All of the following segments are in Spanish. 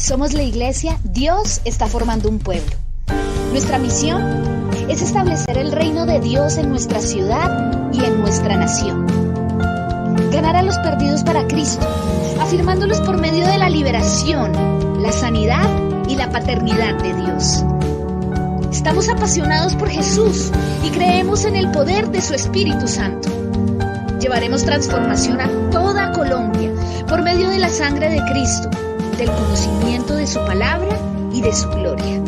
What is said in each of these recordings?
Somos la iglesia Dios está formando un pueblo. Nuestra misión es establecer el reino de Dios en nuestra ciudad y en nuestra nación. Ganar a los perdidos para Cristo, afirmándolos por medio de la liberación, la sanidad y la paternidad de Dios. Estamos apasionados por Jesús y creemos en el poder de su Espíritu Santo. Llevaremos transformación a toda Colombia por medio de la sangre de Cristo, del conocimiento de su palabra y de su gloria.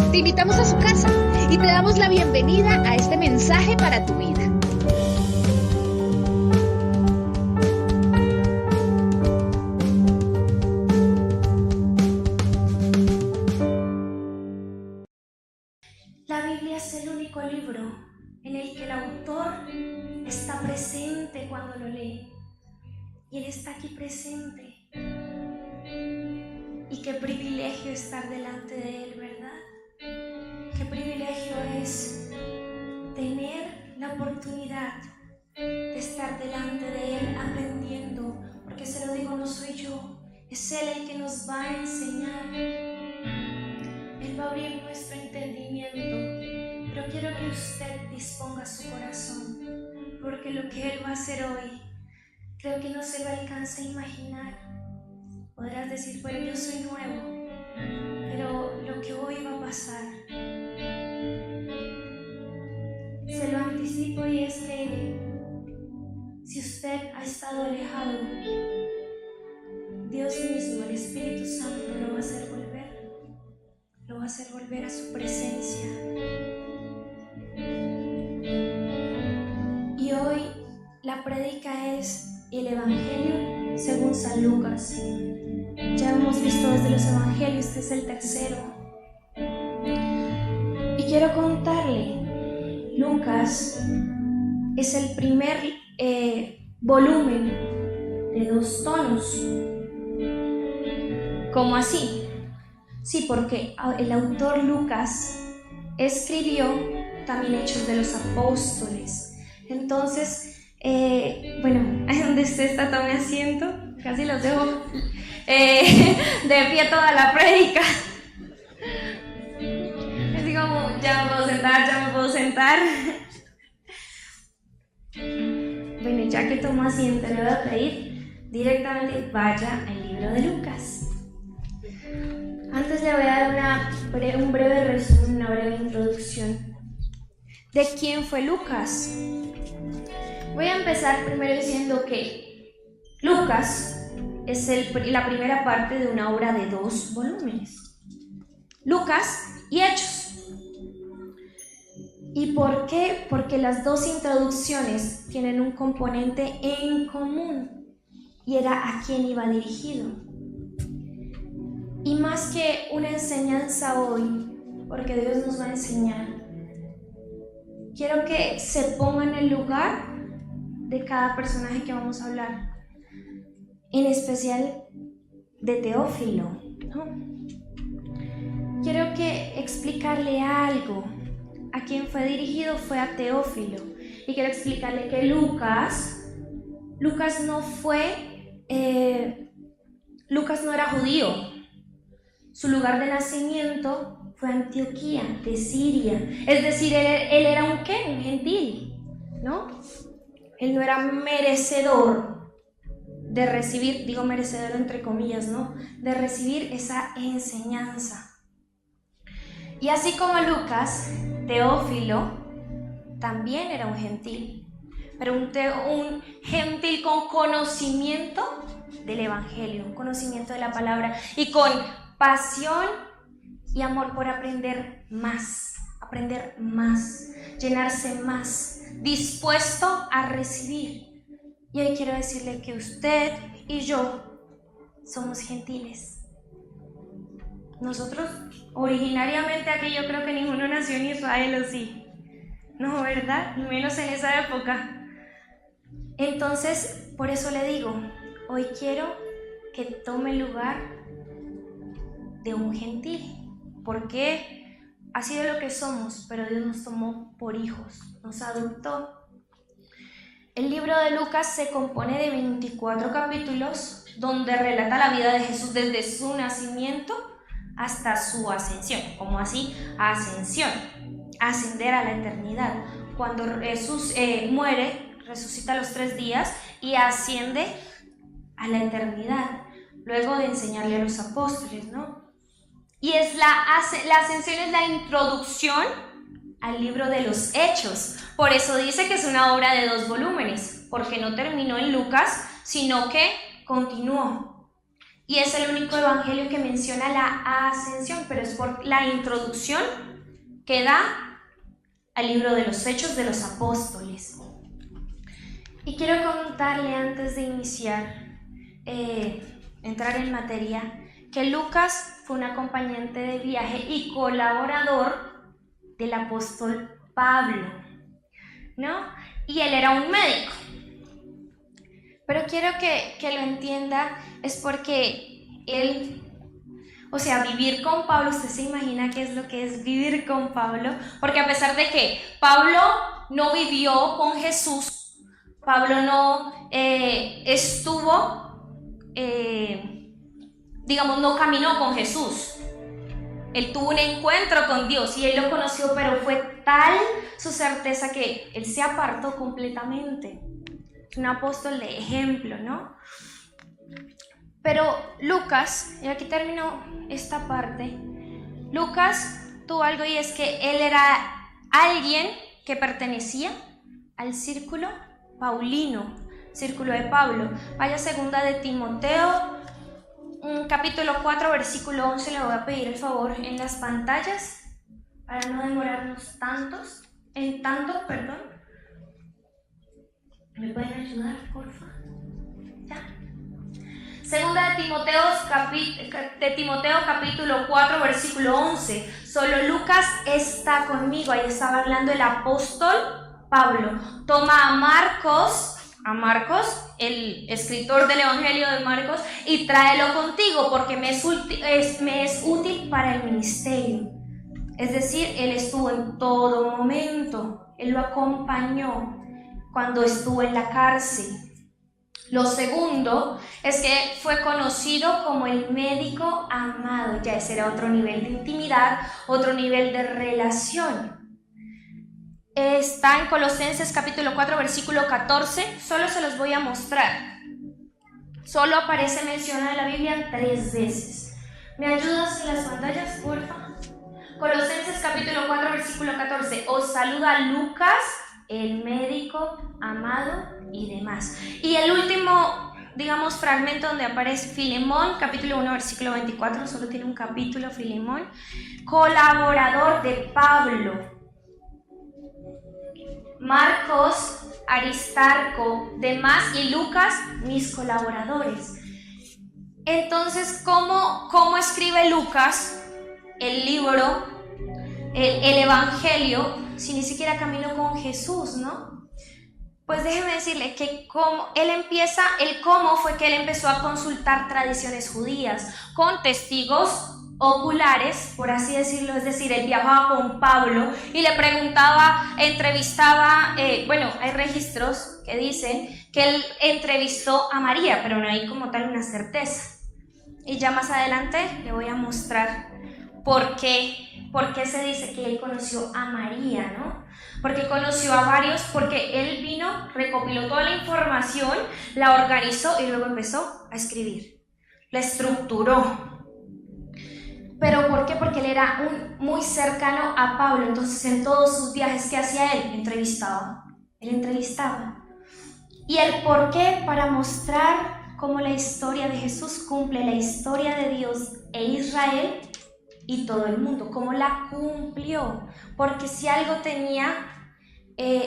Te invitamos a su casa y te damos la bienvenida a este mensaje para tu vida. La Biblia es el único libro en el que el autor está presente cuando lo lee. Y Él está aquí presente. Y qué privilegio estar delante de Él, ¿verdad? Qué privilegio es tener la oportunidad de estar delante de Él aprendiendo. Porque se lo digo, no soy yo, es Él el que nos va a enseñar. Él va a abrir nuestro entendimiento, pero quiero que usted disponga su corazón, porque lo que Él va a hacer hoy, creo que no se lo alcanza a imaginar. Podrás decir, pero yo soy nuevo, pero lo que hoy va a pasar, se lo anticipo, y es que si usted ha estado alejado, Dios mismo, el Espíritu Santo, lo va a hacer volver. Lo va a hacer volver a su presencia. Y hoy la prédica es el Evangelio según San Lucas. Ya hemos visto desde los Evangelios, este es el tercero. Y quiero contarle, Lucas es el primer volumen de 2 tonos. ¿Cómo así? Sí, porque el autor Lucas escribió también Hechos de los Apóstoles. Entonces, bueno, ahí donde usted está, tome asiento. Casi los dejo de pie toda la prédica. Así como, ya me puedo sentar. Bueno, ya que tomó asiento, le voy a pedir directamente vaya al libro de Lucas. Antes le voy a dar un breve resumen, una breve introducción de quién fue Lucas. Voy a empezar primero diciendo que Lucas es la primera parte de una obra de 2 volúmenes. Lucas y Hechos. ¿Y por qué? Porque las 2 introducciones tienen un componente en común, y era a quién iba dirigido. Y más que una enseñanza hoy, porque Dios nos va a enseñar, quiero que se ponga en el lugar de cada personaje que vamos a hablar, en especial de Teófilo, ¿no? Quiero que explicarle algo. A quien fue dirigido fue a Teófilo, y quiero explicarle que Lucas no era judío. Su lugar de nacimiento fue Antioquía, de Siria. Es decir, él era un gentil, ¿no? Él no era merecedor de recibir, digo merecedor entre comillas, ¿no? De recibir esa enseñanza. Y así como Lucas, Teófilo también era un gentil, pero un gentil con conocimiento del Evangelio, un conocimiento de la palabra, y con pasión y amor por aprender más, llenarse más, dispuesto a recibir. Y hoy quiero decirle que usted y yo somos gentiles. Nosotros, originariamente aquí, yo creo que ninguno nació en Israel, ¿o sí? No, ¿verdad? Ni menos en esa época. Entonces, por eso le digo, hoy quiero que tome el lugar de un gentil, porque ha sido lo que somos, pero Dios nos tomó por hijos, nos adoptó. El libro de Lucas se compone de 24 capítulos donde relata la vida de Jesús desde su nacimiento hasta su ascensión. ¿Cómo así? Ascensión, ascender a la eternidad. Cuando Jesús muere, resucita a los 3 días y asciende a la eternidad, luego de enseñarle a los apóstoles, ¿no? Y es la ascensión es la introducción al libro de los Hechos. Por eso dice que es una obra de 2 volúmenes, porque no terminó en Lucas, sino que continuó. Y es el único evangelio que menciona la ascensión, pero es por la introducción que da al libro de los Hechos de los Apóstoles. Y quiero contarle antes de iniciar, entrar en materia, que Lucas fue un acompañante de viaje y colaborador del apóstol Pablo, ¿no? Y él era un médico. Pero quiero que lo entienda, es porque él, o sea, vivir con Pablo, usted se imagina qué es lo que es vivir con Pablo, porque a pesar de que Pablo no vivió con Jesús, Pablo no estuvo, no caminó con Jesús. Él tuvo un encuentro con Dios y él lo conoció, pero fue tal su certeza que él se apartó completamente. Es un apóstol de ejemplo, ¿no? Pero Lucas, y aquí termino esta parte, Lucas tuvo algo, y es que él era alguien que pertenecía al círculo paulino, círculo de Pablo. Vaya segunda de Timoteo, capítulo 4, versículo 11, le voy a pedir el favor en las pantallas para no demorarnos tanto. ¿Me pueden ayudar, por favor? Ya. Segunda de Timoteo, capítulo 4, versículo 11. Solo Lucas está conmigo. Ahí estaba hablando el apóstol Pablo. Toma a Marcos, el escritor del Evangelio de Marcos, y tráelo contigo, porque me es útil para el ministerio. Es decir, él estuvo en todo momento, él lo acompañó cuando estuvo en la cárcel. Lo segundo es que fue conocido como el médico amado. Ya ese era otro nivel de intimidad, otro nivel de relación. Está en Colosenses capítulo 4, versículo 14. Solo se los voy a mostrar. Solo aparece mencionado en la Biblia 3 veces. ¿Me ayudas en las pantallas, por favor? Colosenses capítulo 4, versículo 14. Os saluda Lucas, el médico amado, y demás. Y el último, fragmento donde aparece Filemón, capítulo 1, versículo 24. Solo tiene un capítulo, Filemón. Colaborador de Pablo. Marcos, Aristarco, Demás y Lucas, mis colaboradores. Entonces, ¿cómo escribe Lucas el libro, el Evangelio, si ni siquiera caminó con Jesús, ¿no? Pues déjeme decirle que cómo fue que él empezó a consultar tradiciones judías con testigos oculares, por así decirlo. Es decir, él viajaba con Pablo y le preguntaba, entrevistaba, hay registros que dicen que él entrevistó a María, pero no hay como tal una certeza. Y ya más adelante le voy a mostrar por qué se dice que él conoció a María, ¿no? Porque conoció a varios, porque él vino, recopiló toda la información, la organizó y luego empezó a escribir, la estructuró. ¿Pero por qué? Porque él era muy cercano a Pablo. Entonces, en todos sus viajes que hacía él entrevistaba. ¿Y el por qué? Para mostrar cómo la historia de Jesús cumple la historia de Dios e Israel y todo el mundo, cómo la cumplió. Porque si algo tenía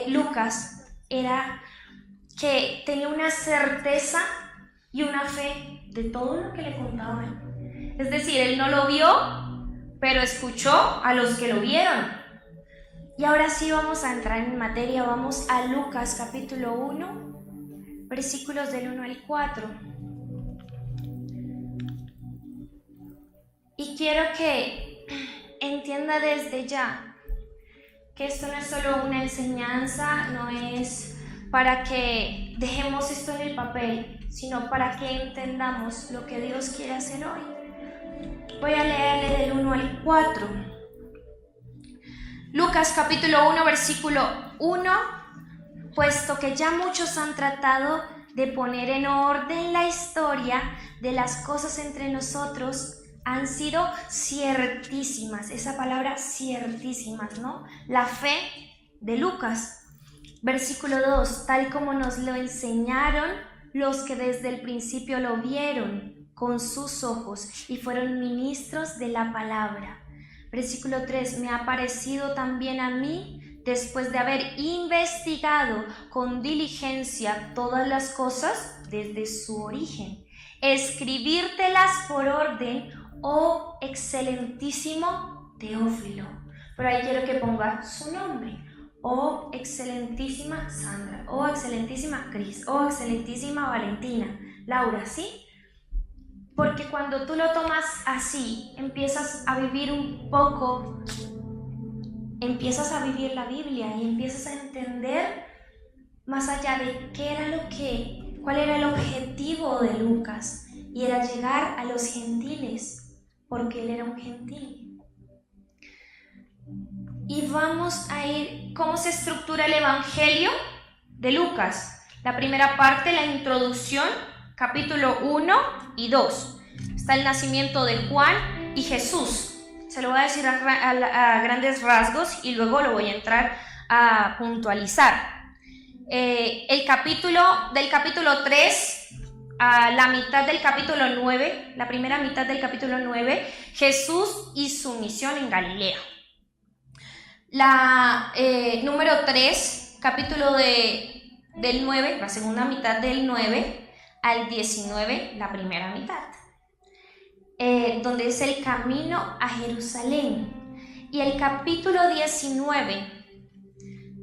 Lucas, era que tenía una certeza y una fe de todo lo que le contaban. Es decir, él no lo vio, pero escuchó a los que lo vieron. Y ahora sí vamos a entrar en materia. Vamos a Lucas capítulo 1, versículos del 1 al 4. Y quiero que entienda desde ya que esto no es solo una enseñanza, no es para que dejemos esto en el papel, sino para que entendamos lo que Dios quiere hacer hoy. Voy a leerle del 1 al 4. Lucas capítulo 1, versículo 1. Puesto que ya muchos han tratado de poner en orden la historia de las cosas entre nosotros, han sido ciertísimas. Esa palabra ciertísimas, ¿no? La fe de Lucas. Versículo 2, tal como nos lo enseñaron los que desde el principio lo vieron con sus ojos y fueron ministros de la palabra. Versículo 3, me ha parecido también a mí, después de haber investigado con diligencia todas las cosas desde su origen, escribírtelas por orden, oh excelentísimo Teófilo. Pero ahí quiero que ponga su nombre. Oh excelentísima Sandra, oh excelentísima Cris, oh excelentísima Valentina, Laura, ¿sí? Porque cuando tú lo tomas así, empiezas a vivir un poco, empiezas a vivir la Biblia y empiezas a entender más allá de cuál era el objetivo de Lucas, y era llegar a los gentiles, porque él era un gentil. Y vamos a ir, ¿cómo se estructura el Evangelio de Lucas? La primera parte, la introducción, capítulo 1 y 2. Está el nacimiento de Juan y Jesús. Se lo voy a decir a grandes rasgos y luego lo voy a entrar a puntualizar. Del capítulo 3 a la mitad del capítulo 9, la primera mitad del capítulo 9, Jesús y su misión en Galilea. Número 3, capítulo del 9, la segunda mitad del 9 al 19, la primera mitad, donde es el camino a Jerusalén. Y el capítulo 19,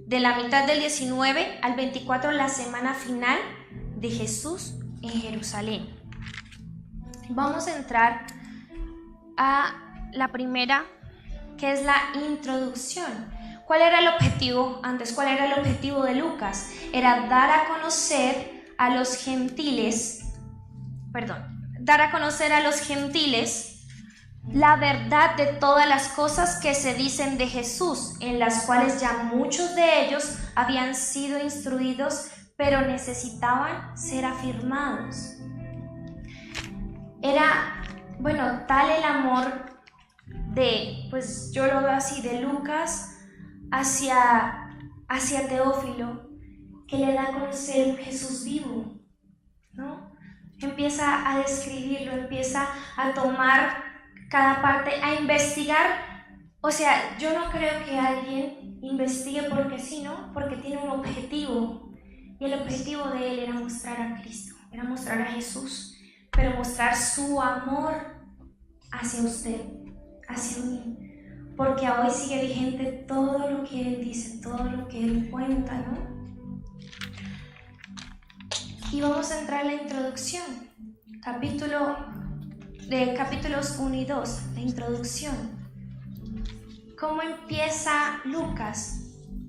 de la mitad del 19 al 24, la semana final de Jesús en Jerusalén. Vamos a entrar a la primera, que es la introducción. ¿Cuál era el objetivo antes? ¿Cuál era el objetivo de Lucas? Era dar a conocer a los gentiles la verdad de todas las cosas que se dicen de Jesús, en las cuales ya muchos de ellos habían sido instruidos, pero necesitaban ser afirmados. Era, tal el amor yo lo veo así, de Lucas hacia Teófilo, que le da a conocer un Jesús vivo, ¿no? Empieza a describirlo, empieza a tomar cada parte, a investigar. O sea, yo no creo que alguien investigue porque sí, ¿no? Porque tiene un objetivo, y el objetivo de él era mostrar a Cristo, era mostrar a Jesús, pero mostrar su amor hacia usted, hacia mí, porque hoy sigue vigente todo lo que él dice, todo lo que él cuenta, ¿no? Y vamos a entrar en la introducción, capítulos 1 y 2, la introducción. ¿Cómo empieza Lucas?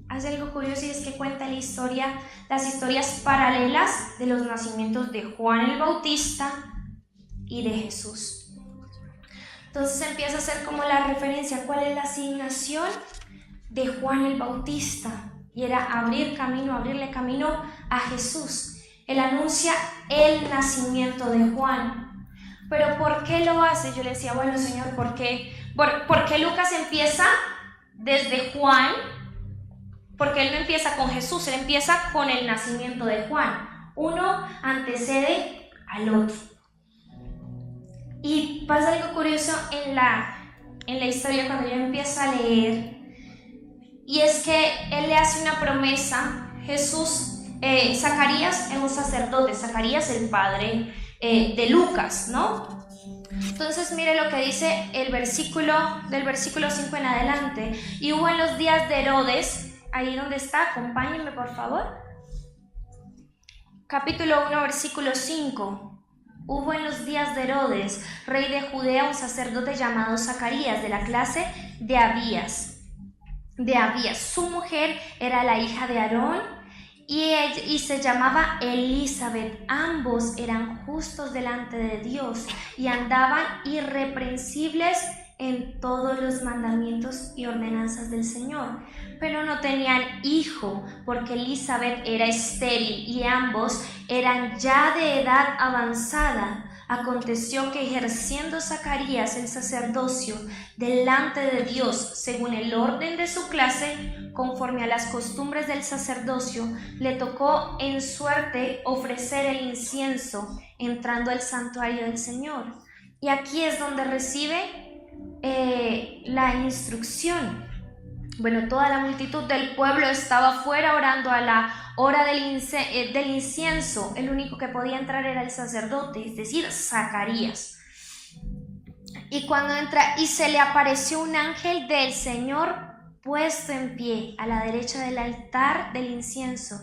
Hace algo curioso, y es que cuenta las historias paralelas de los nacimientos de Juan el Bautista y de Jesús. Entonces empieza a hacer como la referencia, ¿cuál es la asignación de Juan el Bautista? Y era abrirle camino a Jesús. Él anuncia el nacimiento de Juan. Pero ¿por qué lo hace? Yo le decía, Señor, ¿por qué Lucas empieza desde Juan? Porque él no empieza con Jesús, él empieza con el nacimiento de Juan. Uno antecede al otro. Y pasa algo curioso en la historia cuando yo empiezo a leer, y es que él le hace una promesa. Zacarías es un sacerdote, Zacarías el padre de Lucas, ¿no? Entonces mire lo que dice del versículo 5 en adelante. Y hubo en los días de Herodes, ahí donde está, acompáñenme por favor. Capítulo 1, versículo 5. Hubo en los días de Herodes, rey de Judea, un sacerdote llamado Zacarías, de la clase de Abías. Su mujer era la hija de Aarón, y se llamaba Elizabeth. Ambos eran justos delante de Dios y andaban irreprensibles en todos los mandamientos y ordenanzas del Señor. Pero no tenían hijo, porque Elizabeth era estéril y ambos eran ya de edad avanzada. Aconteció que ejerciendo Zacarías el sacerdocio delante de Dios según el orden de su clase, conforme a las costumbres del sacerdocio, le tocó en suerte ofrecer el incienso entrando al santuario del Señor. Y aquí es donde recibe la instrucción. Bueno, toda la multitud del pueblo estaba fuera orando a la hora del incienso. El único que podía entrar era el sacerdote, es decir, Zacarías. Y cuando entra, y se le apareció un ángel del Señor puesto en pie a la derecha del altar del incienso.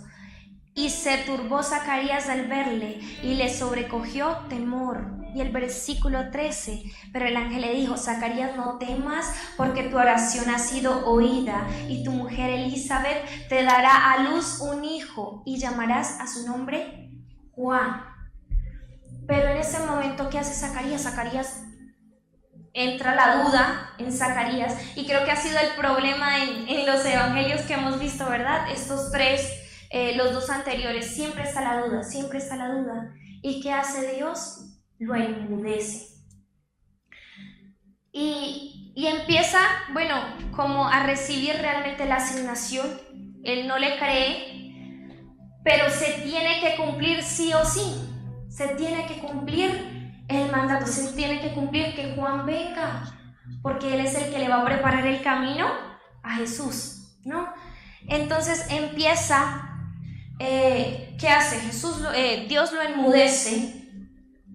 Y se turbó Zacarías al verle y le sobrecogió temor. Y el versículo 13, pero el ángel le dijo: Zacarías, no temas, porque tu oración ha sido oída, y tu mujer Elizabeth te dará a luz un hijo, y llamarás a su nombre Juan. Pero en ese momento, ¿qué hace Zacarías? Zacarías entra la duda en Zacarías, y creo que ha sido el problema en los evangelios que hemos visto, ¿verdad? Estos tres, los dos anteriores, siempre está la duda, siempre está la duda. ¿Y qué hace Dios? Lo enmudece. Y empieza, bueno, como a recibir realmente la asignación. Él no le cree, pero se tiene que cumplir sí o sí. Se tiene que cumplir el mandato, se tiene que cumplir que Juan venga, porque él es el que le va a preparar el camino a Jesús, ¿no? Entonces empieza, ¿qué hace? Dios lo enmudece,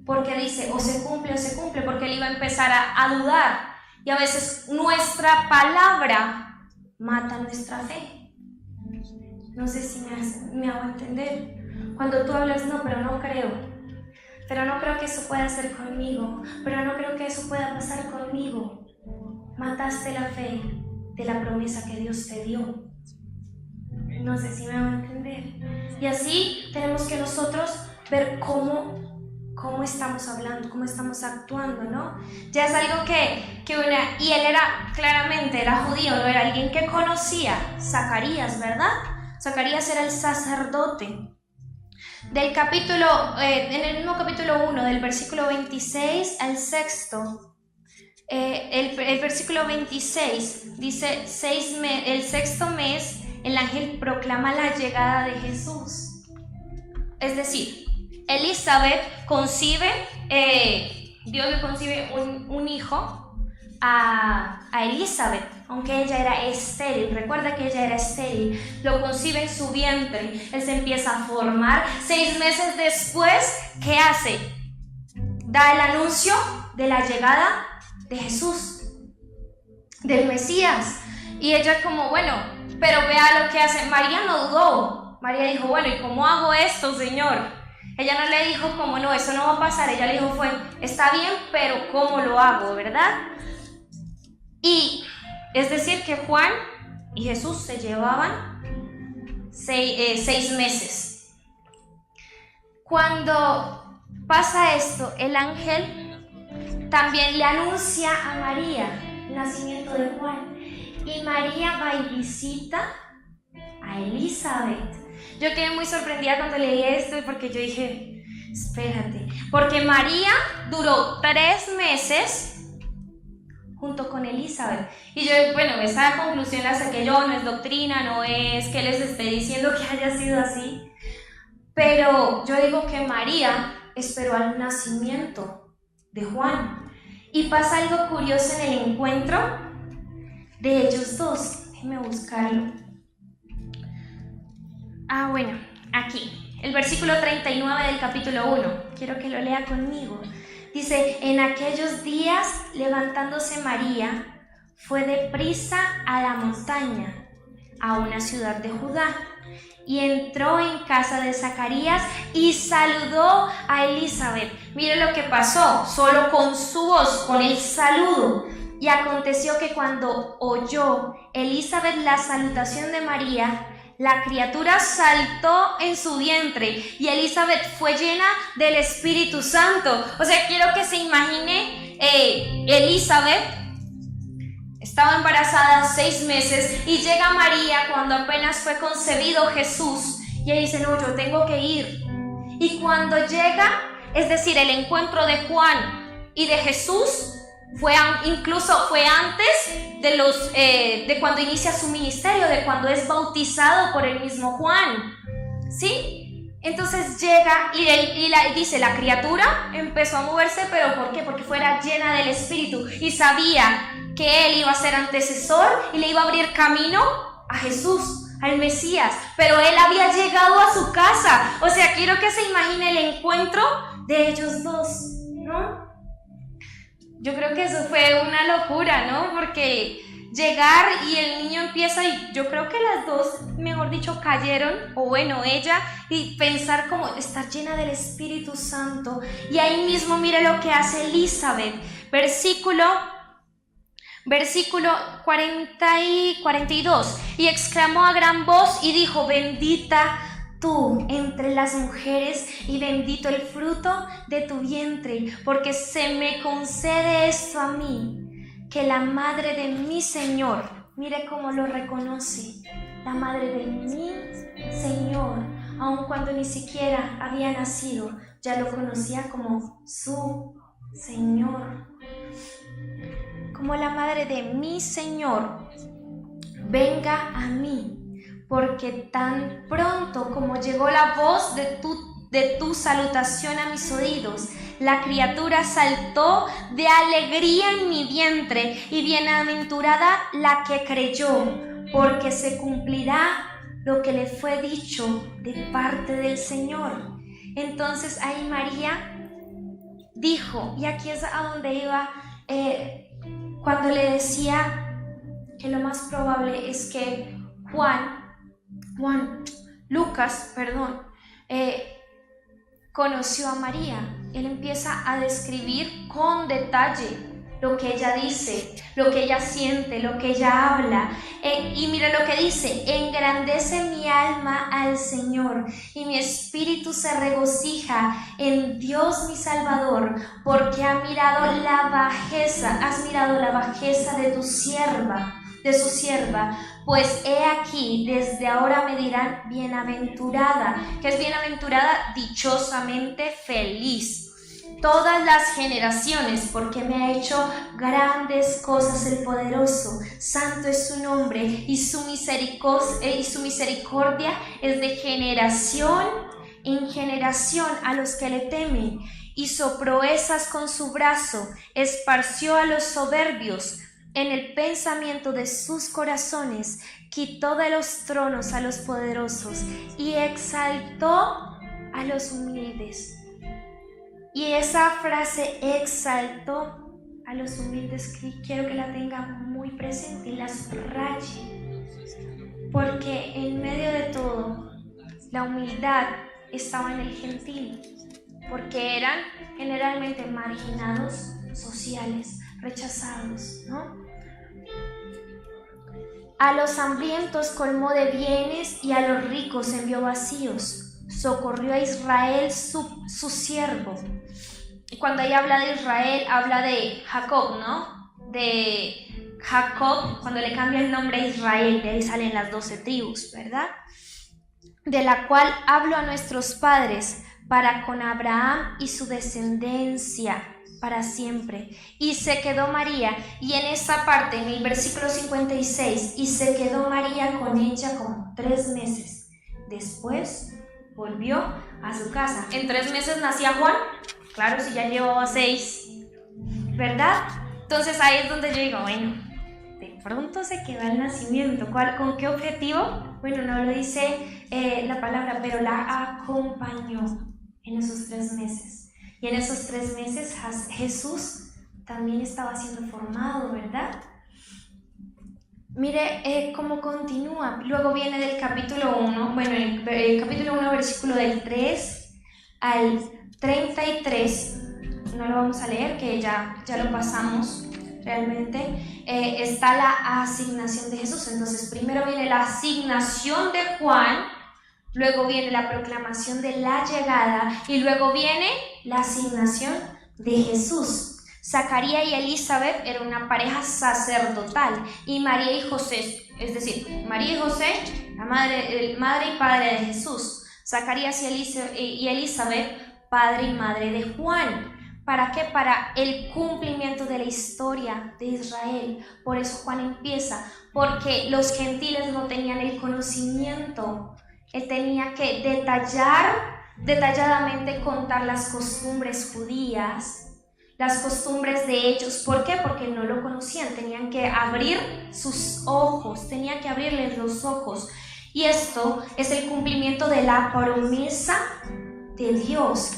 porque dice, o se cumple, porque él iba a empezar a dudar. Y a veces nuestra palabra mata nuestra fe. No sé si me hago entender. Cuando tú hablas, no, pero no creo que eso pueda hacer conmigo, pero no creo que eso pueda pasar conmigo. Mataste la fe de la promesa que Dios te dio. No sé si me hago entender. Y así tenemos que nosotros ver cómo estamos hablando, cómo estamos actuando, ¿no? Ya es algo y él era judío, no era alguien que conocía. Zacarías, ¿verdad? Zacarías era el sacerdote. En el mismo capítulo 1, del versículo 26 al 6, el versículo 26 dice, el sexto mes, el ángel proclama la llegada de Jesús. Es decir, Elizabeth Dios le concibe un hijo a Elizabeth, aunque ella era estéril. Recuerda que ella era estéril. Lo concibe en su vientre. Él se empieza a formar. 6 meses después, ¿qué hace? Da el anuncio de la llegada de Jesús, del Mesías. Y ella como, bueno, pero vea lo que hace. María no dudó. María dijo, bueno, ¿y cómo hago esto, Señor? Ella no le dijo como, no, eso no va a pasar. Ella le dijo, está bien, pero ¿cómo lo hago, verdad? Y es decir que Juan y Jesús se llevaban 6 meses. Cuando pasa esto, el ángel también le anuncia a María el nacimiento de Juan. Y María va y visita a Elizabeth. Yo quedé muy sorprendida cuando leí esto, porque yo dije, espérate, porque María duró 3 meses junto con Elizabeth. Y yo, bueno, esa conclusión la saqué yo, no es doctrina, no es que les esté diciendo que haya sido así, pero yo digo que María esperó al nacimiento de Juan. Y pasa algo curioso en el encuentro de ellos dos. Déjenme buscarlo. Bueno, aquí, el versículo 39 del capítulo 1. Quiero que lo lea conmigo. Dice, en aquellos días, levantándose María, fue deprisa a la montaña, a una ciudad de Judá, y entró en casa de Zacarías y saludó a Elizabeth. Mire lo que pasó, solo con su voz, con el saludo. Y aconteció que cuando oyó Elizabeth la salutación de María, la criatura saltó en su vientre y Elizabeth fue llena del Espíritu Santo. O sea, quiero que se imagine Elizabeth estaba embarazada 6 meses y llega María cuando apenas fue concebido Jesús y ella dice, no, yo tengo que ir. Y cuando llega, es decir, el encuentro de Juan y de Jesús incluso fue antes de cuando inicia su ministerio, de cuando es bautizado por el mismo Juan, ¿sí? Entonces llega y dice, la criatura empezó a moverse, ¿pero por qué? Porque fuera llena del Espíritu y sabía que él iba a ser antecesor y le iba a abrir camino a Jesús, al Mesías, pero él había llegado a su casa. O sea, quiero que se imagine el encuentro de ellos dos, ¿no? Yo creo que eso fue una locura, ¿no? Porque llegar y el niño empieza, y yo creo que las dos, mejor dicho, cayeron, o bueno, ella, y pensar como estar llena del Espíritu Santo. Y ahí mismo mire lo que hace Elizabeth, versículo 40 y 42, y exclamó a gran voz y dijo, bendita tú entre las mujeres y bendito el fruto de tu vientre, porque se me concede esto a mí, que la madre de mi Señor, mire cómo lo reconoce, la madre de mi Señor, aun cuando ni siquiera había nacido, ya lo conocía como su Señor. Como la madre de mi Señor, venga a mí, porque tan pronto como llegó la voz de tu salutación a mis oídos, la criatura saltó de alegría en mi vientre, y bienaventurada la que creyó, porque se cumplirá lo que le fue dicho de parte del Señor. Entonces ahí María dijo, y aquí es a donde iba, cuando le decía que lo más probable es que Lucas, conoció a María. Él empieza a describir con detalle lo que ella dice, lo que ella siente, lo que ella habla. Y mira lo que dice: engrandece mi alma al Señor, y mi espíritu se regocija en Dios mi Salvador, porque has mirado la bajeza de tu sierva, pues he aquí, desde ahora me dirán bienaventurada. ¿Qué es bienaventurada? Dichosamente feliz. Todas las generaciones, porque me ha hecho grandes cosas el poderoso. Santo es su nombre, y su misericordia es de generación en generación a los que le temen. Hizo proezas con su brazo, esparció a los soberbios en el pensamiento de sus corazones, quitó de los tronos a los poderosos y exaltó a los humildes. Y esa frase, exaltó a los humildes, quiero que la tenga muy presente y la subraye, porque en medio de todo la humildad estaba en el gentil, porque eran generalmente marginados sociales, rechazados, ¿no? A los hambrientos colmó de bienes, y a los ricos envió vacíos. Socorrió a Israel su siervo. Y cuando ella habla de Israel, habla de Jacob, ¿no? De Jacob, cuando le cambia el nombre a Israel, de ahí salen las 12 tribus, ¿verdad? De la cual habló a nuestros padres, para con Abraham y su descendencia para siempre. Y se quedó María, y en esa parte, en el versículo 56, y se quedó María con ella como 3 meses. Después volvió a su casa. ¿En 3 meses nacía Juan? Claro, si ya llevaba 6, ¿verdad? Entonces ahí es donde yo digo, bueno, de pronto se quedó el nacimiento. ¿Con qué objetivo? Bueno, no lo dice la palabra, pero la acompañó en esos 3 meses. Y en esos 3 meses Jesús también estaba siendo formado, ¿verdad? Mire cómo continúa. Luego viene del capítulo 1, bueno, el capítulo 1, versículo del 3 al 33. No lo vamos a leer, que ya lo pasamos. realmente, está la asignación de Jesús. Entonces, primero viene la asignación de Juan, luego viene la proclamación de la llegada y luego viene la asignación de Jesús. Zacarías y Elizabeth eran una pareja sacerdotal y María y José, es decir, María y José, la madre y padre de Jesús. Zacarías y Elizabeth, padre y madre de Juan. ¿Para qué? Para el cumplimiento de la historia de Israel. Por eso Juan empieza, porque los gentiles no tenían el conocimiento. Él tenía que detalladamente contar las costumbres judías, las costumbres de ellos. ¿Por qué? Porque no lo conocían. Tenían que abrir sus ojos, tenían que abrirles los ojos. Y esto es el cumplimiento de la promesa de Dios.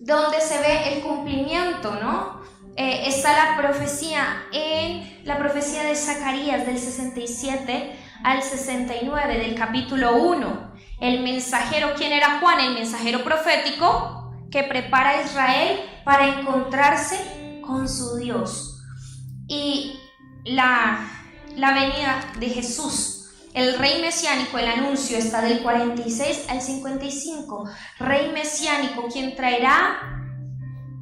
Donde se ve el cumplimiento, ¿no? Está la profecía de Zacarías del 67 al 69 del capítulo 1. El mensajero, ¿quién era Juan? El mensajero profético que prepara a Israel para encontrarse con su Dios. Y la venida de Jesús, el rey mesiánico, el anuncio está del 46 al 55. Rey mesiánico, quien traerá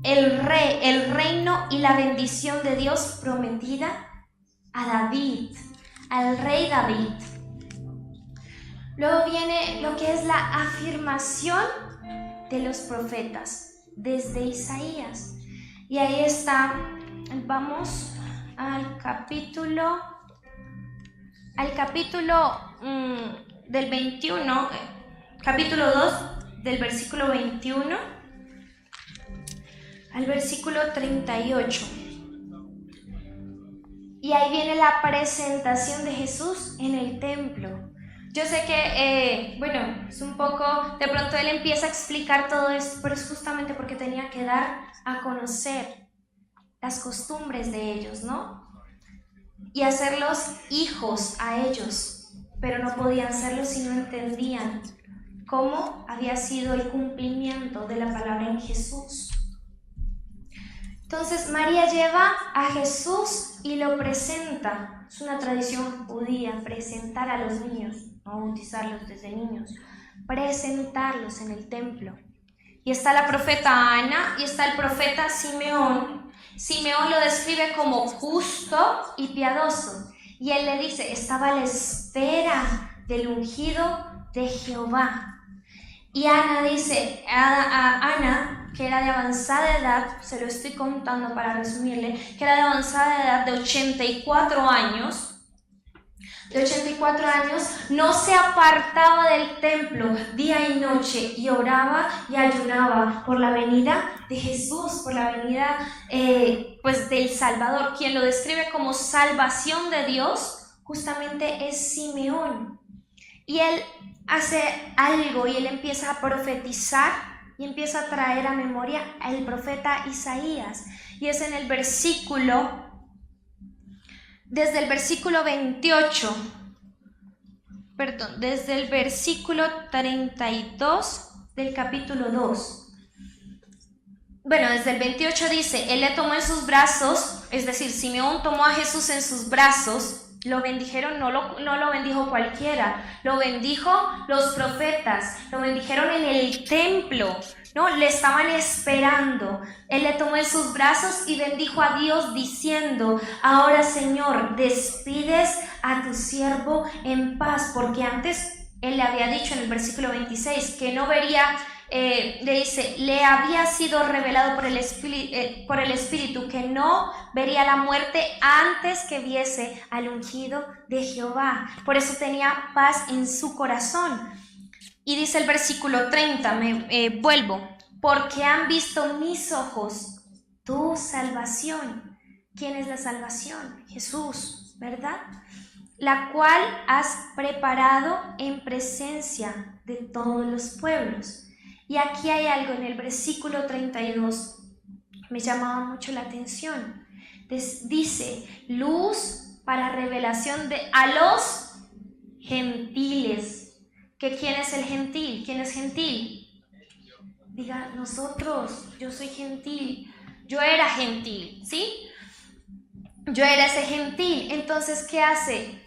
el reino y la bendición de Dios prometida a David, al rey David. Luego viene lo que es la afirmación de los profetas desde Isaías. Y ahí está, vamos al capítulo del 21, capítulo 2, del versículo 21 al versículo 38. Y ahí viene la presentación de Jesús en el templo. Yo sé que, es un poco, de pronto él empieza a explicar todo esto, pero es justamente porque tenía que dar a conocer las costumbres de ellos, ¿no? Y hacerlos hijos a ellos, pero no podían serlo si no entendían cómo había sido el cumplimiento de la palabra en Jesús. Entonces María lleva a Jesús y lo presenta. Es una tradición judía presentar a los niños, no bautizarlos desde niños, presentarlos en el templo. Y está la profeta Ana y está el profeta Simeón. Simeón lo describe como justo y piadoso. Y él le dice, estaba a la espera del ungido de Jehová. Y Ana dice, a Ana, que era de avanzada edad, se lo estoy contando para resumirle, que era de avanzada edad de 84 años, no se apartaba del templo día y noche y oraba y ayunaba por la venida de Jesús, por la venida del Salvador. Quien lo describe como salvación de Dios justamente es Simeón. Y él hace algo y él empieza a profetizar y empieza a traer a memoria al profeta Isaías. Y es en el versículo, desde el versículo 32 del capítulo 2. Desde el 28 dice, él le tomó en sus brazos, es decir, Simeón tomó a Jesús en sus brazos. Lo bendijeron, no lo bendijo cualquiera, lo bendijo los profetas, lo bendijeron en el templo, ¿no? Le estaban esperando. Él le tomó en sus brazos y bendijo a Dios diciendo, ahora Señor, despides a tu siervo en paz, porque antes él le había dicho en el versículo 26 que no vería, le dice, le había sido revelado por el Espíritu que no vería la muerte antes que viese al ungido de Jehová. Por eso tenía paz en su corazón. Y dice el versículo 30, vuelvo, porque han visto mis ojos tu salvación. ¿Quién es la salvación? Jesús, ¿verdad? La cual has preparado en presencia de todos los pueblos. Y aquí hay algo en el versículo 32, me llamaba mucho la atención. Dice, luz para revelación a los gentiles. ¿Quién es el gentil? ¿Quién es gentil? Diga, nosotros, yo soy gentil, yo era gentil, ¿sí? yo era ese gentil. Entonces, ¿qué hace?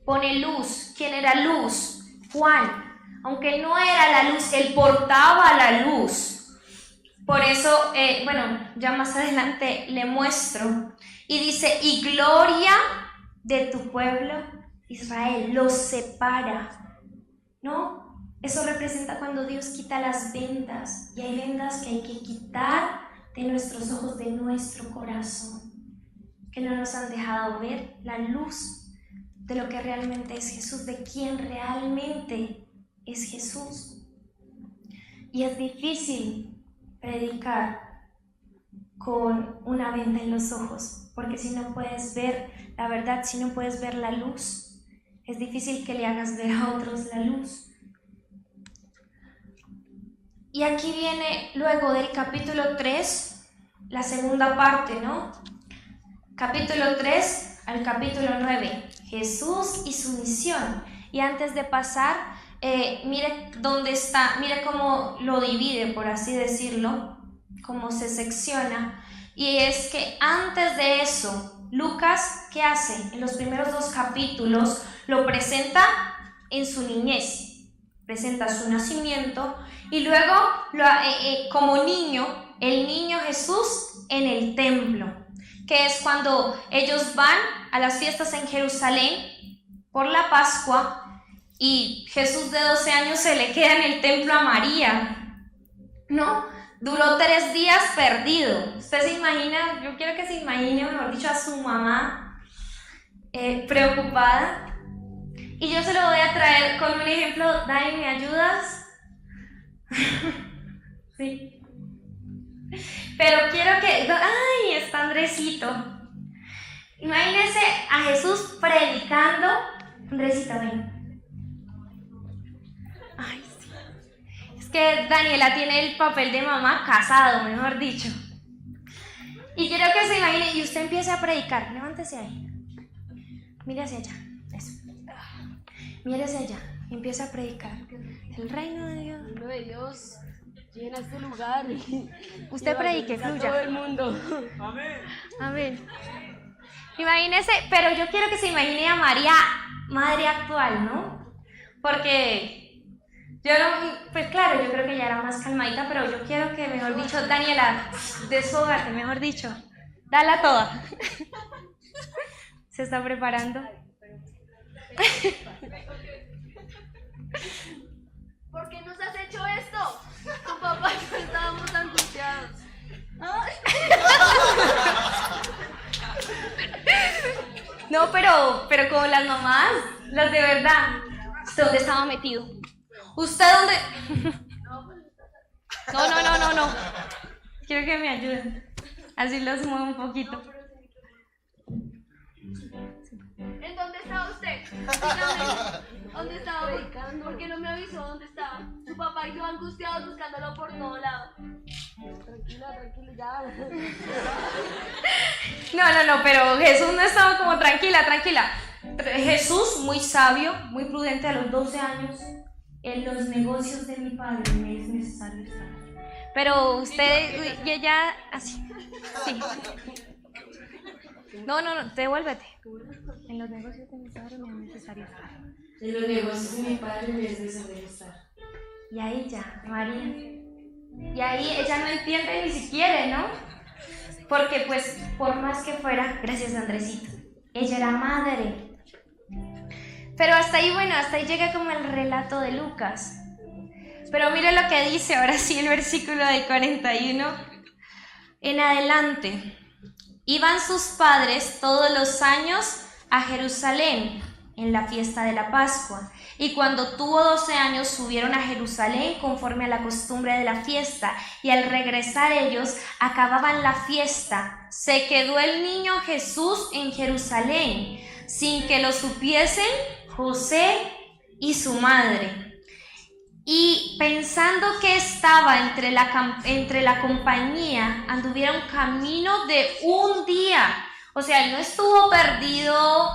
Pone luz. ¿Quién era luz? Juan. Aunque no era la luz, él portaba la luz. Por eso, ya más adelante le muestro. Y dice, y gloria de tu pueblo Israel, los separa, ¿no? Eso representa cuando Dios quita las vendas, y hay vendas que hay que quitar de nuestros ojos, de nuestro corazón, que no nos han dejado ver la luz de lo que realmente es Jesús, de quién realmente es Jesús. Y es difícil predicar con una venda en los ojos, porque si no puedes ver la verdad, si no puedes ver la luz, es difícil que le hagas ver a otros la luz. Y aquí viene luego del capítulo 3, la segunda parte, ¿no? Capítulo 3 al capítulo 9, Jesús y su misión. Y antes de pasar, mire dónde está, mire cómo lo divide, por así decirlo, cómo se secciona. Y es que antes de eso, Lucas, ¿qué hace? En los primeros 2 capítulos lo presenta en su niñez, presenta su nacimiento, y luego como niño, el niño Jesús en el templo, que es cuando ellos van a las fiestas en Jerusalén por la Pascua, y Jesús de 12 años se le queda en el templo a María, ¿no? Duró 3 días perdido. Usted se imagina, yo quiero que se imagine, mejor dicho, a su mamá preocupada. Y yo se lo voy a traer con un ejemplo. Dani, ¿me ayudas? Sí. Pero quiero que... ¡Ay! Está Andresito. Imagínense a Jesús predicando. Andresito, ven. Ay, sí. Es que Daniela tiene el papel de mamá casado, mejor dicho. Y quiero que se imagine y usted empiece a predicar. Levántese ahí. Mire hacia allá. Eso. Mire hacia allá. Empieza a predicar. El reino de Dios. El reino de Dios llena este lugar. Usted predique, fluya. Todo el mundo. Amén. Amén. Imagínese, pero yo quiero que se imagine a María, madre actual, ¿no? Porque yo no, pues claro, yo creo que ella era más calmadita, pero yo quiero que, mejor dicho, Daniela, desfógate, mejor dicho, dala toda. ¿Se está preparando? ¿Por qué nos has hecho esto? Tu papá y yo estábamos angustiados. No, pero como las mamás, las de verdad. ¿Usted dónde estaba metido? ¿Usted dónde? No. Quiero que me ayuden. Así los muevo un poquito. ¿En dónde estaba usted? Dígame, ¿dónde estaba? ¿Por qué no me avisó dónde estaba? Su papá y yo angustiados buscándolo por todo lado. Tranquila, ya. No, pero Jesús no estaba como tranquila. Jesús, muy sabio, muy prudente, a los 12 años, en los negocios de mi padre me es necesario estar. Pero usted y ella, así, sí. No, devuélvete. En los negocios de mi padre me es necesario estar. En los negocios de mi padre me es necesario estar. Y ahí ya, María. Y ahí ella no entiende ni siquiera, ¿no? Porque pues, por más que fuera, gracias Andresito, ella era madre. Pero hasta ahí llega como el relato de Lucas. Pero mire lo que dice ahora sí el versículo del 41 en adelante. Iban sus padres todos los años a Jerusalén en la fiesta de la Pascua. Y cuando tuvo 12 años subieron a Jerusalén conforme a la costumbre de la fiesta, y al regresar ellos acababan la fiesta. Se quedó el niño Jesús en Jerusalén, sin que lo supiesen José y su madre. Y pensando que estaba entre la compañía, anduvieron camino de un día. O sea, él no estuvo perdido,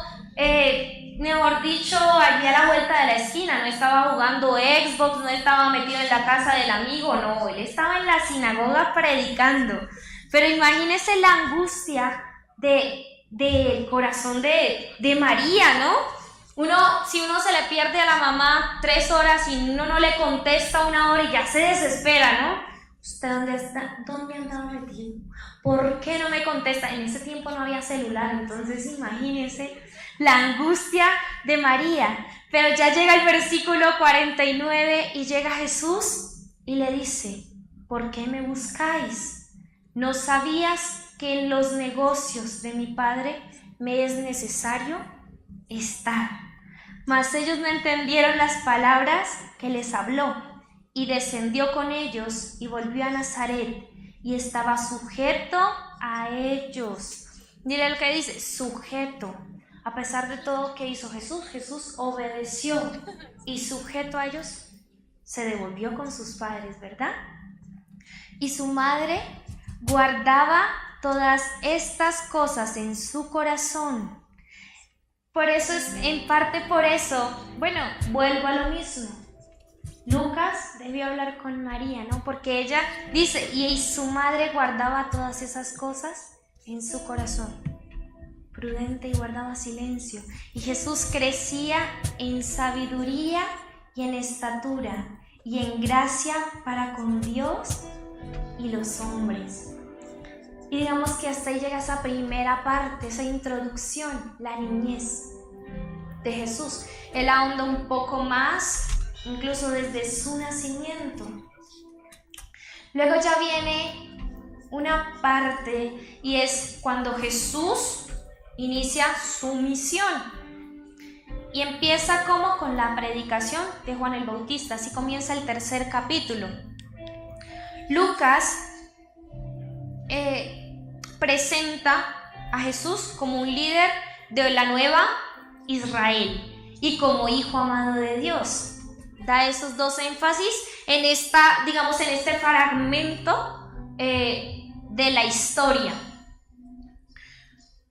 mejor dicho, allí a la vuelta de la esquina, no estaba jugando Xbox, no estaba metido en la casa del amigo, no, él estaba en la sinagoga predicando. Pero imagínese la angustia de del corazón de María, ¿no? Si uno se le pierde a la mamá 3 horas y uno no le contesta 1 hora y ya se desespera, ¿no? ¿Usted dónde está? ¿Dónde andaba metido? ¿Por qué no me contesta? En ese tiempo no había celular, entonces imagínense la angustia de María. Pero ya llega el versículo 49 y llega Jesús y le dice: ¿por qué me buscáis? ¿No sabías que en los negocios de mi Padre me es necesario estar? Mas ellos no entendieron las palabras que les habló, y descendió con ellos y volvió a Nazaret, y estaba sujeto a ellos. Mire lo que dice, sujeto. A pesar de todo que hizo Jesús, Jesús obedeció, y sujeto a ellos se devolvió con sus padres, ¿verdad? Y su madre guardaba todas estas cosas en su corazón. Por eso en parte por eso, bueno, vuelvo a lo mismo. Lucas debió hablar con María, ¿no? Porque ella dice, y su madre guardaba todas esas cosas en su corazón. Prudente y guardaba silencio. Y Jesús crecía en sabiduría y en estatura y en gracia para con Dios y los hombres. Y digamos que hasta ahí llega esa primera parte, esa introducción, la niñez de Jesús. Él ahonda un poco más, incluso desde su nacimiento. Luego ya viene una parte y es cuando Jesús inicia su misión. Y empieza como con la predicación de Juan el Bautista. Así comienza el 3er capítulo. Lucas presenta a Jesús como un líder de la nueva Israel y como hijo amado de Dios. Da esos 2 énfasis en en este fragmento de la historia.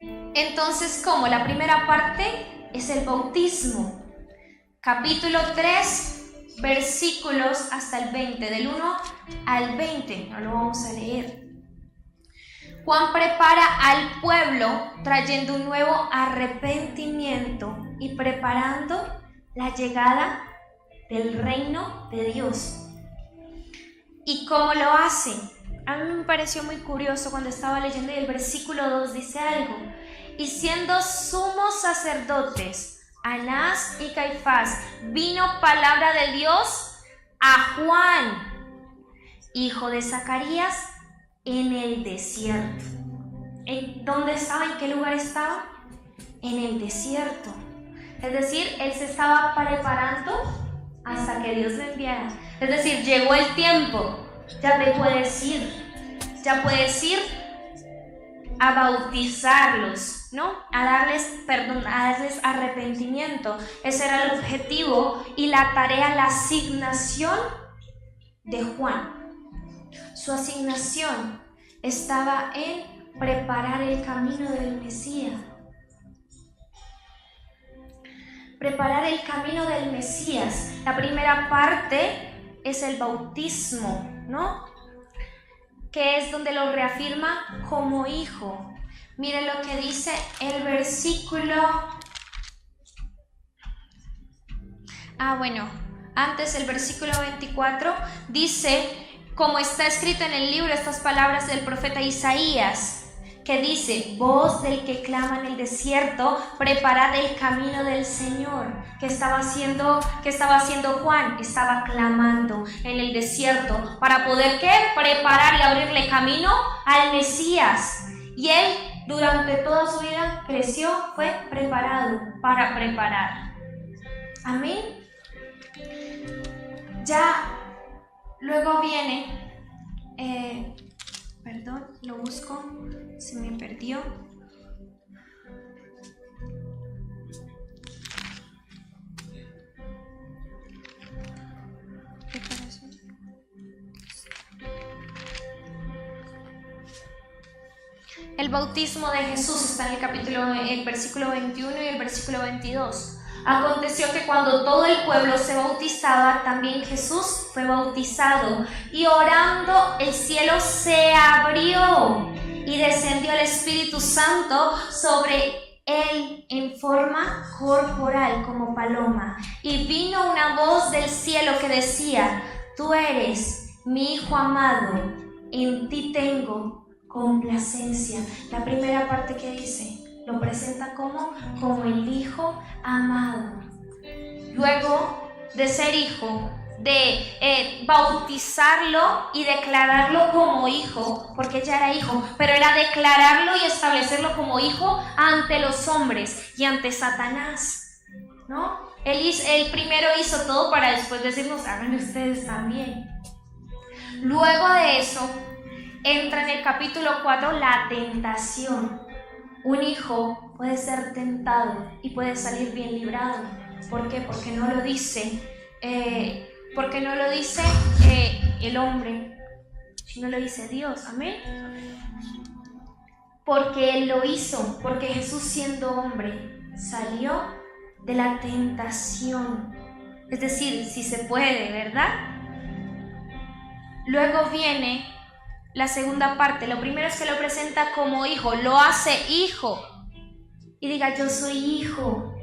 Entonces, como la primera parte es el bautismo, capítulo 3, versículos hasta el 20, del 1 al 20, no lo vamos a leer. Juan prepara al pueblo trayendo un nuevo arrepentimiento y preparando la llegada del reino de Dios. ¿Y cómo lo hace? A mí me pareció muy curioso cuando estaba leyendo, y el versículo 2 dice algo. Y siendo sumos sacerdotes, Anás y Caifás, vino palabra de Dios a Juan, hijo de Zacarías, en el desierto. ¿Dónde estaba? ¿En qué lugar estaba? En el desierto. Es decir, él se estaba preparando hasta que Dios le enviara. Es decir, llegó el tiempo, ya te puedes ir, ya puedes ir a bautizarlos, ¿no? A darles perdón, a darles arrepentimiento. Ese era el objetivo y la tarea, la asignación de Juan. Su asignación estaba en preparar el camino del Mesías. Preparar el camino del Mesías. La primera parte es el bautismo, ¿no? Que es donde lo reafirma como hijo. Miren lo que dice el versículo. Antes el versículo 24 dice, como está escrito en el libro, estas palabras del profeta Isaías, que dice, voz del que clama en el desierto, preparad el camino del Señor. ¿Qué estaba haciendo Juan? Estaba clamando en el desierto para poder ¿qué? Preparar y abrirle camino al Mesías. Y él durante toda su vida creció, fue preparado para preparar. Amén. Ya luego viene, lo busco, se me perdió. El bautismo de Jesús está en el versículo 21 y el versículo 22. Aconteció que cuando todo el pueblo se bautizaba, también Jesús fue bautizado. Y orando, el cielo se abrió y descendió el Espíritu Santo sobre él en forma corporal como paloma. Y vino una voz del cielo que decía: tú eres mi Hijo amado, en ti tengo complacencia. La primera parte que dice, lo presenta como el Hijo amado. Luego de ser hijo, de bautizarlo y declararlo como hijo, porque ya era hijo, pero era declararlo y establecerlo como hijo ante los hombres y ante Satanás, ¿no? Él primero hizo todo para después decirnos: hagan ustedes también. Luego de eso entra en el capítulo 4 la tentación. Un hijo puede ser tentado y puede salir bien librado. ¿Por qué? Porque no lo dice el hombre, sino lo dice Dios. Amén. Porque Él lo hizo, porque Jesús, siendo hombre, salió de la tentación. Es decir, si se puede, ¿verdad? Luego viene la segunda parte. Lo primero es que lo presenta como hijo, lo hace hijo. Y diga: yo soy hijo.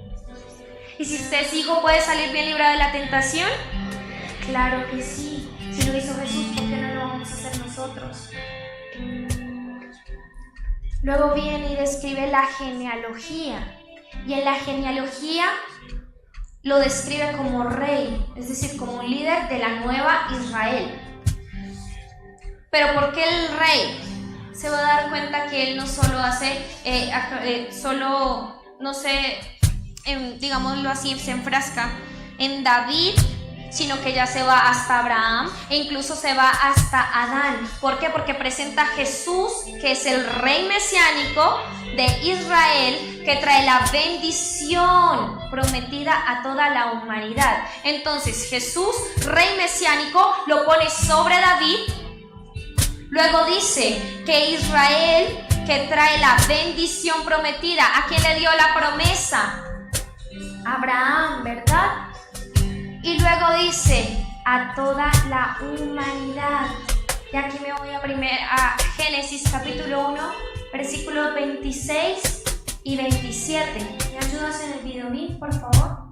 ¿Y si usted es hijo, puede salir bien librado de la tentación? Claro que sí. Si lo hizo Jesús, ¿por qué no lo vamos a hacer nosotros? Luego viene y describe la genealogía. Y en la genealogía lo describe como rey, es decir, como un líder de la nueva Israel. Pero ¿por qué el rey? Se va a dar cuenta que él no solo hace, digámoslo así, se enfrasca en David, sino que ya se va hasta Abraham e incluso se va hasta Adán. ¿Por qué? Porque presenta a Jesús, que es el rey mesiánico de Israel, que trae la bendición prometida a toda la humanidad. Entonces Jesús, rey mesiánico, lo pone sobre David. Luego dice que Israel, que trae la bendición prometida. ¿A quién le dio la promesa? Abraham, ¿verdad? Y luego dice: a toda la humanidad. Y aquí me voy a Génesis capítulo 1, versículos 26 y 27. ¿Me ayudas en el video, por favor?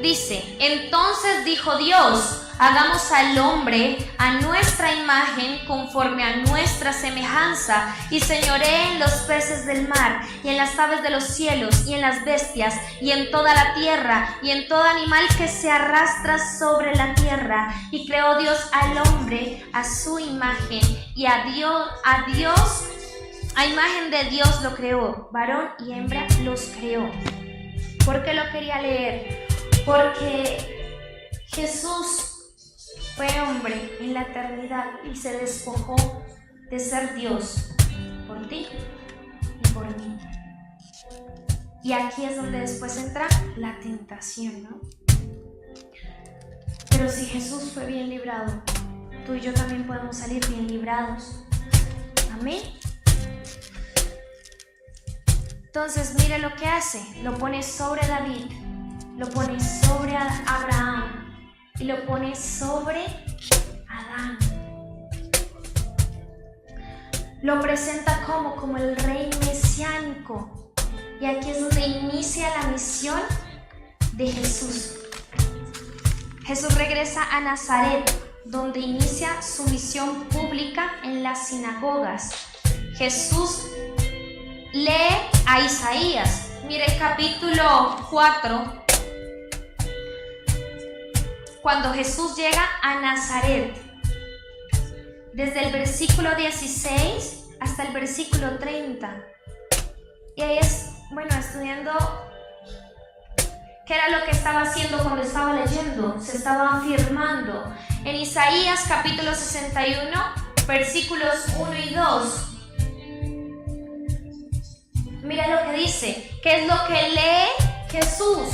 Dice: entonces dijo Dios: hagamos al hombre a nuestra imagen, conforme a nuestra semejanza, y señoree en los peces del mar, y en las aves de los cielos, y en las bestias, y en toda la tierra, y en todo animal que se arrastra sobre la tierra. Y creó Dios al hombre a su imagen, y a imagen de Dios lo creó, varón y hembra los creó. ¿Por qué lo quería leer? Porque Jesús fue hombre en la eternidad y se despojó de ser Dios por ti y por mí. Y aquí es donde después entra la tentación, ¿no? Pero si Jesús fue bien librado, tú y yo también podemos salir bien librados. Amén. Entonces mire lo que hace. Lo pone sobre David, lo pone sobre Abraham y lo pone sobre Adán. Lo presenta como el rey mesiánico. Y aquí es donde inicia la misión de Jesús. Jesús regresa a Nazaret, donde inicia su misión pública en las sinagogas. Jesús lee a Isaías. Mire el capítulo 4. Cuando Jesús llega a Nazaret, desde el versículo 16 hasta el versículo 30. Y ahí estudiando qué era lo que estaba haciendo cuando estaba leyendo. Se estaba afirmando. En Isaías capítulo 61, versículos 1 y 2. Mira lo que dice. ¿Qué es lo que lee Jesús?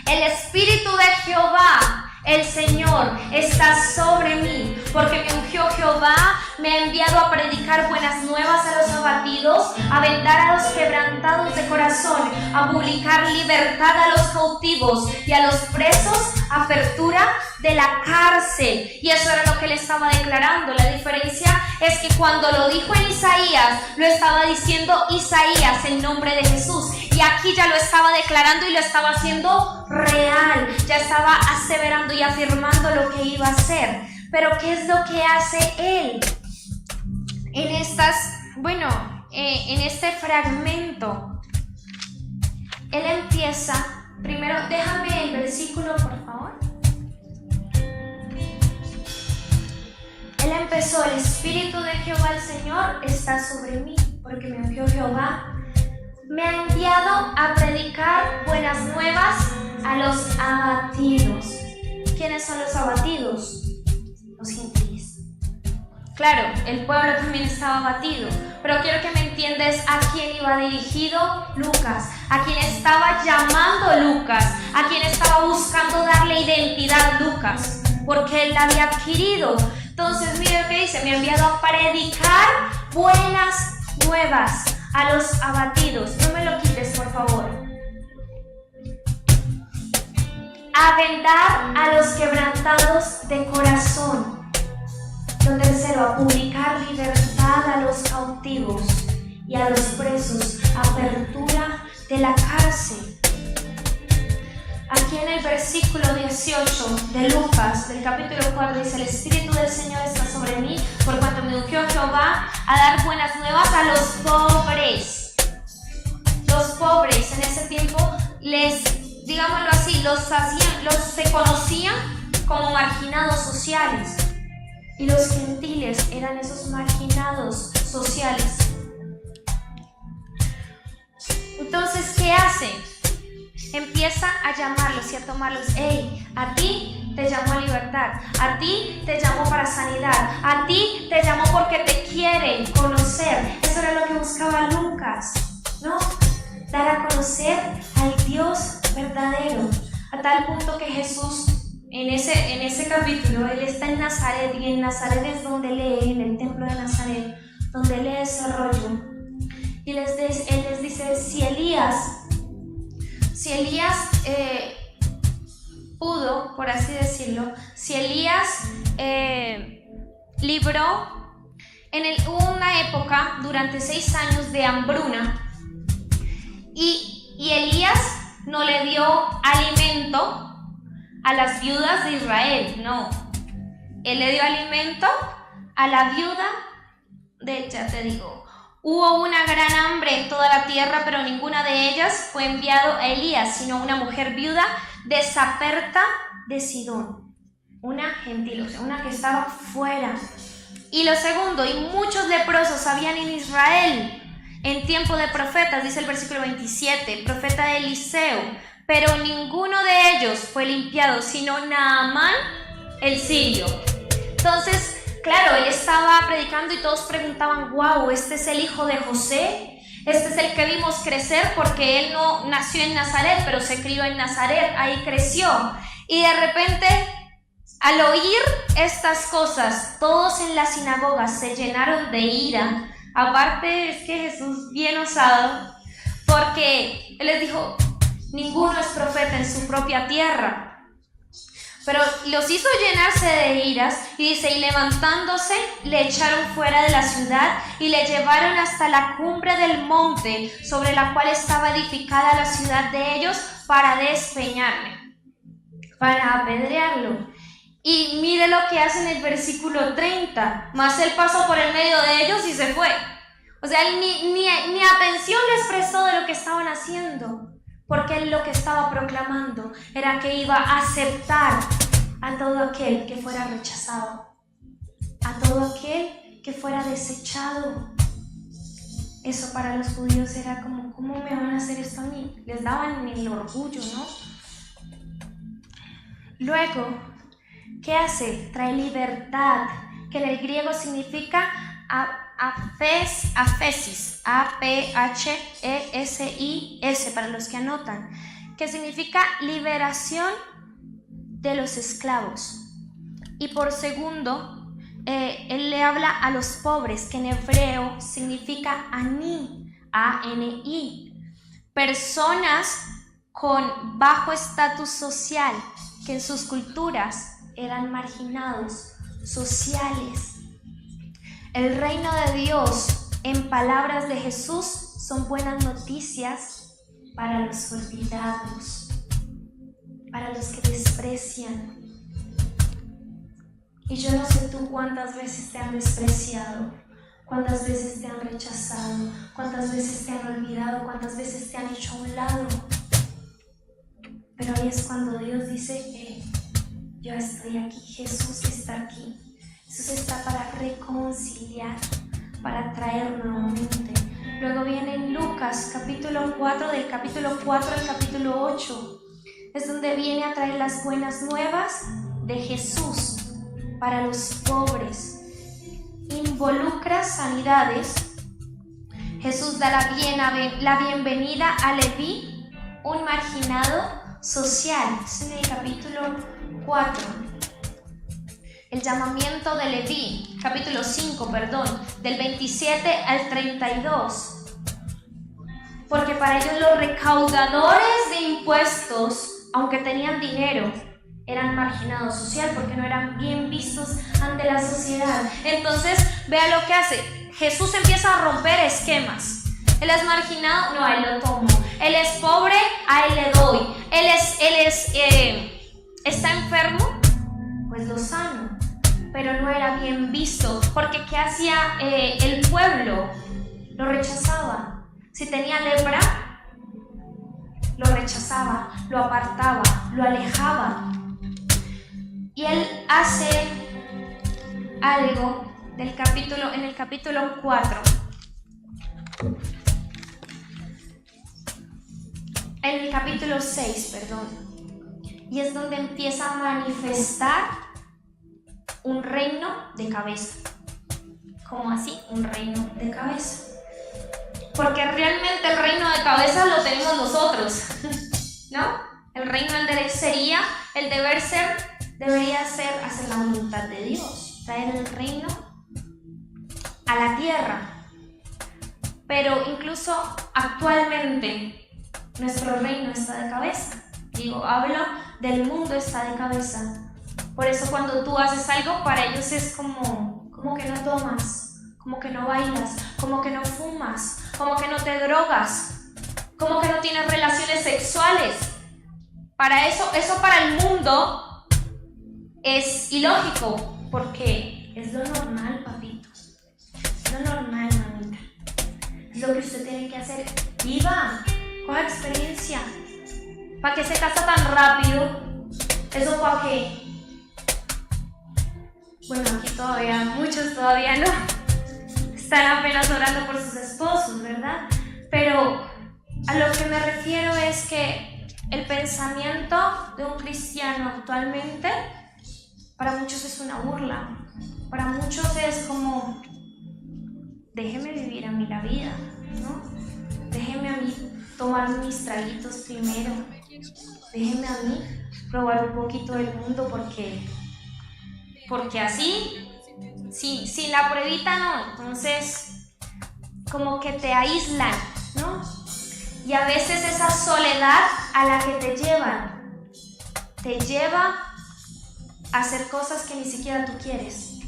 El Espíritu de Jehová, el Señor, está sobre mí, porque me ungió Jehová me ha enviado a predicar buenas nuevas a los abatidos, a vendar a los quebrantados de corazón, a publicar libertad a los cautivos y a los presos, apertura de la cárcel. Y eso era lo que él estaba declarando. La diferencia es que cuando lo dijo en Isaías, lo estaba diciendo Isaías en nombre de Jesús, y aquí ya lo estaba declarando y lo estaba haciendo real, ya estaba aseverando y afirmando lo que iba a hacer. Pero ¿qué es lo que hace él? En este fragmento, él empieza, primero, déjame el versículo, por favor. Él empezó: el Espíritu de Jehová el Señor está sobre mí, porque me envió Jehová. Me ha enviado a predicar buenas nuevas a los abatidos. ¿Quiénes son los abatidos? Los gentiles. Claro, el pueblo también estaba abatido, pero quiero que me entiendas a quién iba dirigido Lucas, a quién estaba llamando Lucas, a quién estaba buscando darle identidad Lucas, porque él la había adquirido. Entonces, mire lo que dice: me ha enviado a predicar buenas nuevas a los abatidos. No me lo quites, por favor. A vendar a los quebrantados de corazón. Lo tercero, a publicar libertad a los cautivos y a los presos, apertura de la cárcel. Aquí en el versículo 18 de Lucas, del capítulo 4, dice: el Espíritu del Señor está sobre mí, por cuanto me ungió Jehová a dar buenas nuevas a los pobres. Los pobres en ese tiempo, digámoslo así, se conocían como marginados sociales, y los gentiles eran esos marginados sociales. Entonces, ¿qué hace? Empieza a llamarlos y a tomarlos. Hey, a ti te llamo a libertad, a ti te llamo para sanidad, a ti te llamo porque te quieren conocer. Eso era lo que buscaba Lucas, ¿no? Dar a conocer al Dios verdadero, a tal punto que Jesús en ese capítulo, él está en Nazaret, y en Nazaret es donde lee, en el templo de Nazaret, donde lee ese rollo, y él les dice: si Elías pudo, por así decirlo, si Elías libró hubo una época durante 6 años de hambruna, y Elías no le dio alimento a las viudas de Israel, no, él le dio alimento a la viuda hubo una gran hambre en toda la tierra, pero ninguna de ellas fue enviado a Elías, sino una mujer viuda de Zaperta de Sidón, una gentil, o sea, una que estaba fuera. Y lo segundo, y muchos leprosos habían en Israel en tiempo de profetas, dice el versículo 27, el profeta Eliseo, pero ninguno de ellos fue limpiado, sino Naamán el sirio. Entonces, claro, él estaba predicando y todos preguntaban: wow, ¿este es el hijo de José? Este es el que vimos crecer, porque él no nació en Nazaret, pero se crió en Nazaret, ahí creció. Y de repente, al oír estas cosas, todos en la sinagoga se llenaron de ira. Aparte, es que Jesús, bien osado, porque él les dijo: ninguno es profeta en su propia tierra. Pero los hizo llenarse de iras, y dice: y levantándose, le echaron fuera de la ciudad y le llevaron hasta la cumbre del monte sobre la cual estaba edificada la ciudad de ellos, para despeñarle, para apedrearlo. Y mire lo que hace en el versículo 30, mas él pasó por el medio de ellos y se fue. O sea, él ni atención les prestó de lo que estaban haciendo, porque él lo que estaba proclamando era que iba a aceptar a todo aquel que fuera rechazado, a todo aquel que fuera desechado. Eso para los judíos era como: ¿cómo me van a hacer esto a mí? Les daban el orgullo, ¿no? Luego, ¿qué hace? Trae libertad, que en el griego significa aphesis, A-P-H-E-S-I-S, para los que anotan, que significa liberación de los esclavos. Y por segundo, él le habla a los pobres, que en hebreo significa ani, A-N-I, personas con bajo estatus social, que en sus culturas eran marginados, sociales. El reino de Dios, en palabras de Jesús, son buenas noticias para los olvidados, para los que desprecian. Y yo no sé tú cuántas veces te han despreciado, cuántas veces te han rechazado, cuántas veces te han olvidado, cuántas veces te han hecho a un lado. Pero ahí es cuando Dios dice, yo estoy aquí, Jesús está aquí. Jesús está para reconciliar, para traer nuevamente. Luego viene en Lucas, capítulo 4, del capítulo 4 al capítulo 8. Es donde viene a traer las buenas nuevas de Jesús para los pobres. Involucra sanidades. Jesús da la bienvenida a Leví, un marginado social. Es en el capítulo 4. El llamamiento de Leví, capítulo 5, del 27 al 32. Porque para ellos los recaudadores de impuestos, aunque tenían dinero, eran marginados social porque no eran bien vistos ante la sociedad. Entonces, vea lo que hace. Jesús empieza a romper esquemas. Él es marginado, no, a él lo tomo. Él es pobre, a él le doy. Está enfermo, pues lo sano. Pero no era bien visto, porque ¿qué hacía el pueblo? Lo rechazaba. Si tenía lepra, lo rechazaba, lo apartaba, lo alejaba. Y él hace algo en el capítulo 4. En el capítulo 6, y es donde empieza a manifestar un reino de cabeza. ¿Cómo así? Un reino de cabeza. Porque realmente el reino de cabeza lo tenemos nosotros, ¿no? El reino del debería ser hacer la voluntad de Dios, traer el reino a la tierra. Pero incluso actualmente nuestro reino está de cabeza. Hablo del mundo, está de cabeza. Por eso cuando tú haces algo, para ellos es como que no tomas, como que no bailas, como que no fumas, como que no te drogas, como que no tienes relaciones sexuales. Para eso para el mundo es ilógico, porque es lo normal, papitos. Es lo normal, mamita. Es lo que usted tiene que hacer. Viva, coja experiencia. ¿Para qué se casa tan rápido? ¿Eso para qué? Bueno, aquí muchos todavía no. Están apenas orando por sus esposos, ¿verdad? Pero a lo que me refiero es que el pensamiento de un cristiano actualmente, para muchos es una burla. Para muchos es como, déjeme vivir a mí la vida, ¿no? Déjeme a mí tomar mis traguitos primero. Déjeme a mí probar un poquito del mundo porque así, sin la pruebita no, entonces como que te aíslan, ¿no? Y a veces esa soledad a la que te lleva a hacer cosas que ni siquiera tú quieres,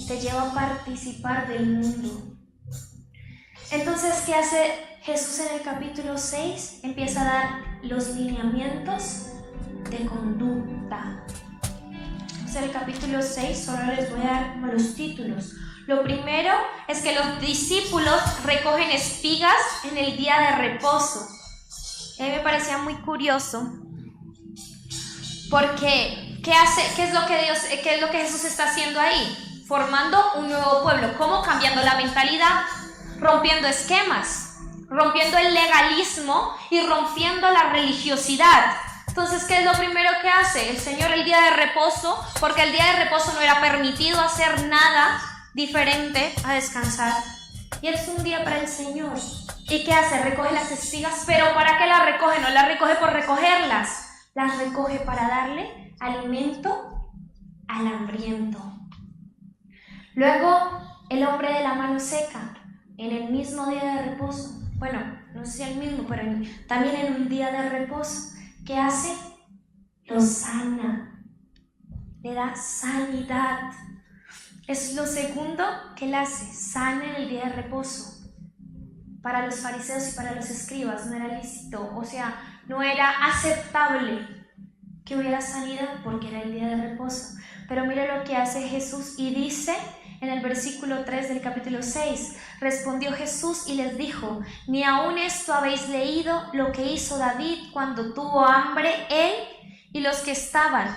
te lleva a participar del mundo. Entonces, ¿qué hace Jesús en el capítulo 6? Empieza a dar los lineamientos de conducta. En el capítulo 6 solo les voy a dar como los títulos. Lo primero es que los discípulos recogen espigas en el día de reposo. A mí me parecía muy curioso porque ¿qué es lo que Jesús está haciendo ahí? Formando un nuevo pueblo. ¿Cómo? Cambiando la mentalidad, rompiendo esquemas, rompiendo el legalismo y rompiendo la religiosidad. Entonces, ¿qué es lo primero que hace el Señor el día de reposo? Porque el día de reposo no era permitido hacer nada diferente a descansar. Y es un día para el Señor. ¿Y qué hace? Recoge las espigas. ¿Pero para qué las recoge? No las recoge por recogerlas. Las recoge para darle alimento al hambriento. Luego, el hombre de la mano seca, en el mismo día de reposo. Bueno, no sé si el mismo, pero también en un día de reposo. ¿Qué hace? Lo sana, le da sanidad. Eso es lo segundo que él hace, sana en el día de reposo. Para los fariseos y para los escribas no era lícito, o sea, no era aceptable que hubiera sanidad porque era el día de reposo. Pero mire lo que hace Jesús y dice en el versículo 3 del capítulo 6, respondió Jesús y les dijo, ¿ni aún esto habéis leído lo que hizo David cuando tuvo hambre él y los que estaban?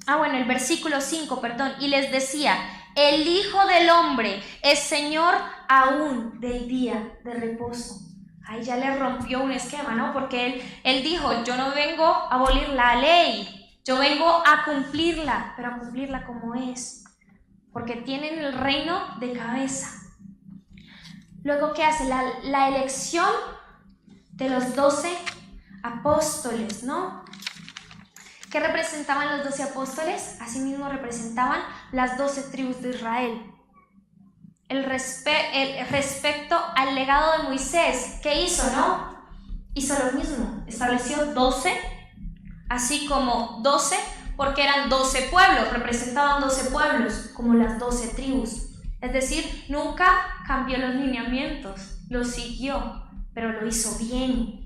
El versículo 5, perdón, y les decía, el Hijo del Hombre es Señor aún del día de reposo. Ahí ya le rompió un esquema, ¿no? Porque él dijo, yo no vengo a abolir la ley, yo vengo a cumplirla, pero a cumplirla como es, porque tienen el reino de cabeza. Luego, ¿qué hace? La elección de los 12 apóstoles, ¿no? ¿Qué representaban los 12 apóstoles? Asimismo representaban las 12 tribus de Israel. Respecto al legado de Moisés, ¿qué hizo, no? Hizo lo mismo, estableció 12, así como 12, porque eran 12 pueblos, representaban 12 pueblos, como las 12 tribus. Es decir, nunca cambió los lineamientos, los siguió, pero lo hizo bien.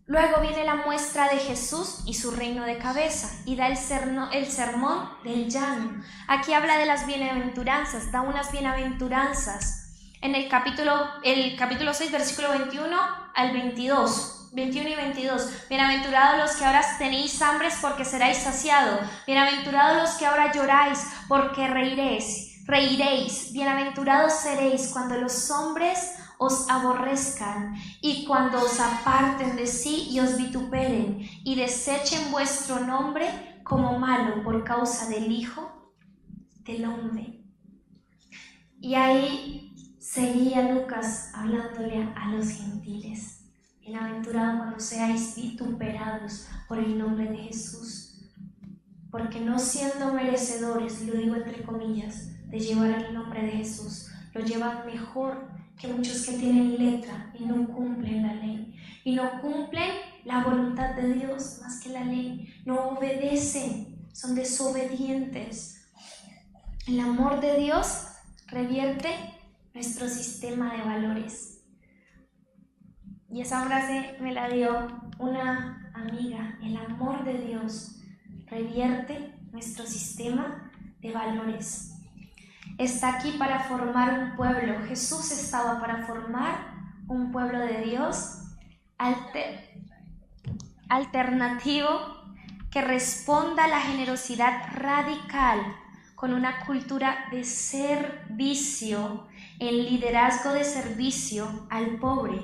Luego viene la muestra de Jesús y su reino de cabeza y da el sermón del llano. Aquí habla de las bienaventuranzas, da unas bienaventuranzas en el capítulo 6, versículo 21 al 22. 21 y 22. Bienaventurados los que ahora tenéis hambre porque seréis saciados. Bienaventurados los que ahora lloráis porque reiréis. Bienaventurados seréis cuando los hombres os aborrezcan y cuando os aparten de sí y os vituperen y desechen vuestro nombre como malo por causa del Hijo del Hombre. Y ahí seguía Lucas hablándole a los gentiles. Bienaventurado cuando seáis vituperados por el nombre de Jesús, porque no siendo merecedores, lo digo entre comillas, de llevar el nombre de Jesús, lo llevan mejor que muchos que tienen letra y no cumplen la ley, y no cumplen la voluntad de Dios más que la ley, no obedecen, son desobedientes. El amor de Dios revierte nuestro sistema de valores. Y esa frase me la dio una amiga, el amor de Dios revierte nuestro sistema de valores. Está aquí para formar un pueblo. Jesús estaba para formar un pueblo de Dios alternativo que responda a la generosidad radical con una cultura de servicio, el liderazgo de servicio al pobre,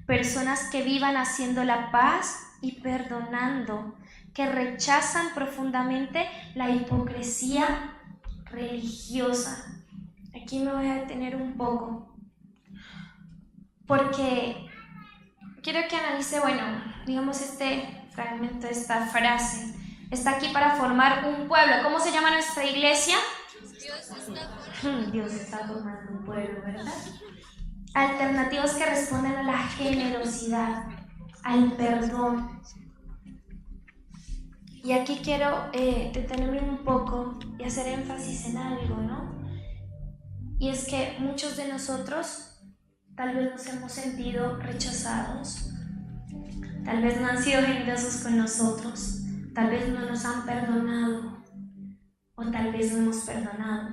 personas que vivan haciendo la paz y perdonando, que rechazan profundamente la hipocresía religiosa. Aquí me voy a detener un poco porque quiero que analice, digamos este fragmento, esta frase. Está aquí para formar un pueblo. ¿Cómo se llama nuestra iglesia? Dios está formando un pueblo, ¿verdad? Alternativos que responden a la generosidad, al perdón. Y aquí quiero detenerme un poco y hacer énfasis en algo, ¿no? Y es que muchos de nosotros tal vez nos hemos sentido rechazados, tal vez no han sido generosos con nosotros, tal vez no nos han perdonado o tal vez no hemos perdonado.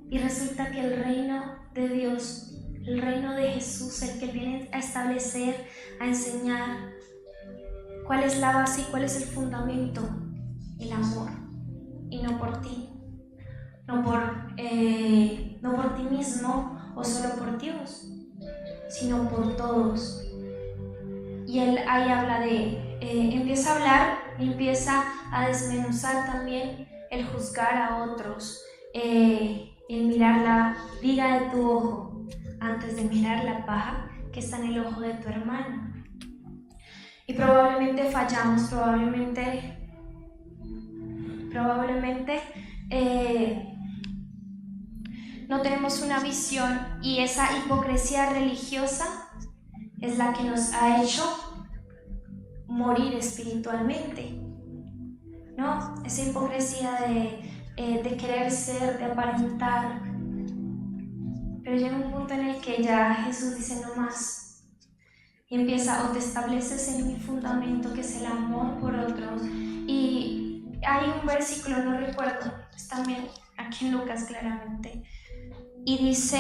Y resulta que el reino de Dios, el reino de Jesús, el que viene a establecer, a enseñar cuál es la base y cuál es el fundamento, el amor, y no por ti. No por ti mismo o solo por Dios, sino por todos. Y él ahí habla empieza a hablar, empieza a desmenuzar también el juzgar a otros, el mirar la viga de tu ojo antes de mirar la paja que está en el ojo de tu hermano. Y probablemente fallamos, probablemente no tenemos una visión, y esa hipocresía religiosa es la que nos ha hecho morir espiritualmente, ¿no? Esa hipocresía de querer ser, de aparentar. Pero llega un punto en el que ya Jesús dice no más, y empieza: o te estableces en mi fundamento, que es el amor por otros. Y hay un versículo, no recuerdo, es también aquí en Lucas claramente, y dice,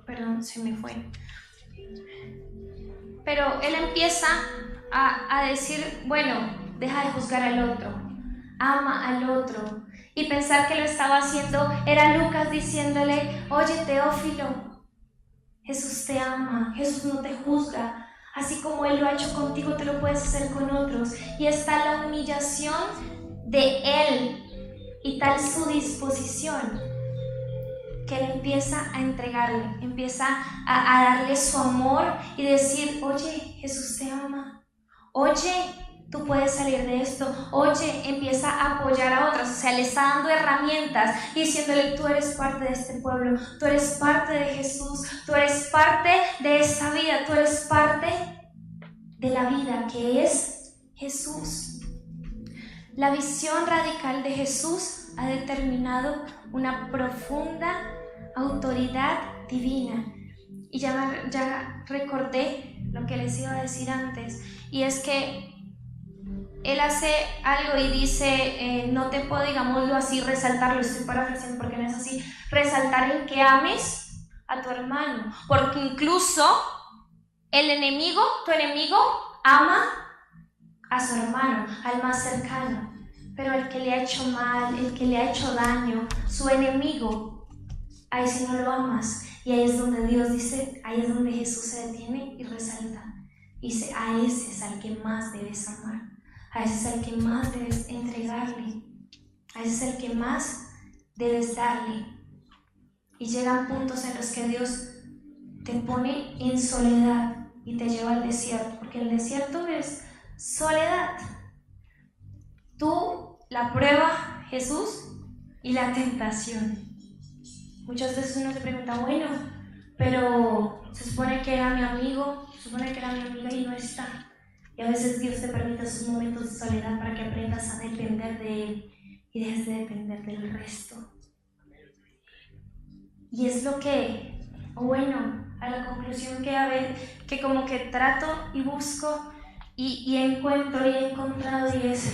perdón, se me fue, pero él empieza a decir, bueno, deja de juzgar al otro, ama al otro, y pensar que lo estaba haciendo era Lucas diciéndole: oye, Teófilo, Jesús te ama, Jesús no te juzga, así como Él lo ha hecho contigo, te lo puedes hacer con otros. Y está la humillación de Él y tal su disposición, que Él empieza a entregarle, empieza a darle su amor y decir: oye, Jesús te ama, oye, tú puedes salir de esto, oye, empieza a apoyar a otros. O sea, le está dando herramientas y diciéndole: tú eres parte de este pueblo, tú eres parte de Jesús, tú eres parte de esta vida, tú eres parte de la vida que es Jesús. La visión radical de Jesús ha determinado una profunda autoridad divina. Y ya recordé lo que les iba a decir antes, y es que Él hace algo y dice, no te puedo, digámoslo así, resaltar, lo estoy parafraseando porque no es así, resaltar en que ames a tu hermano, porque incluso el enemigo, tu enemigo, ama a su hermano, al más cercano, pero el que le ha hecho mal, el que le ha hecho daño, su enemigo, a ese no lo amas. Y ahí es donde Dios dice, ahí es donde Jesús se detiene y resalta, dice: a ese es al que más debes amar, a ese es al que más debes entregarle, a ese es el que más debes darle. Y llegan puntos en los que Dios te pone en soledad y te lleva al desierto, porque el desierto es soledad. Tú, la prueba, Jesús, y la tentación. Muchas veces uno se pregunta: bueno, pero se supone que era mi amigo, se supone que era mi amiga y no está. Y a veces Dios te permite esos momentos de soledad para que aprendas a depender de Él y dejes de depender del resto. Y es lo que, bueno, a la conclusión que como que trato y busco y encuentro y he encontrado, y es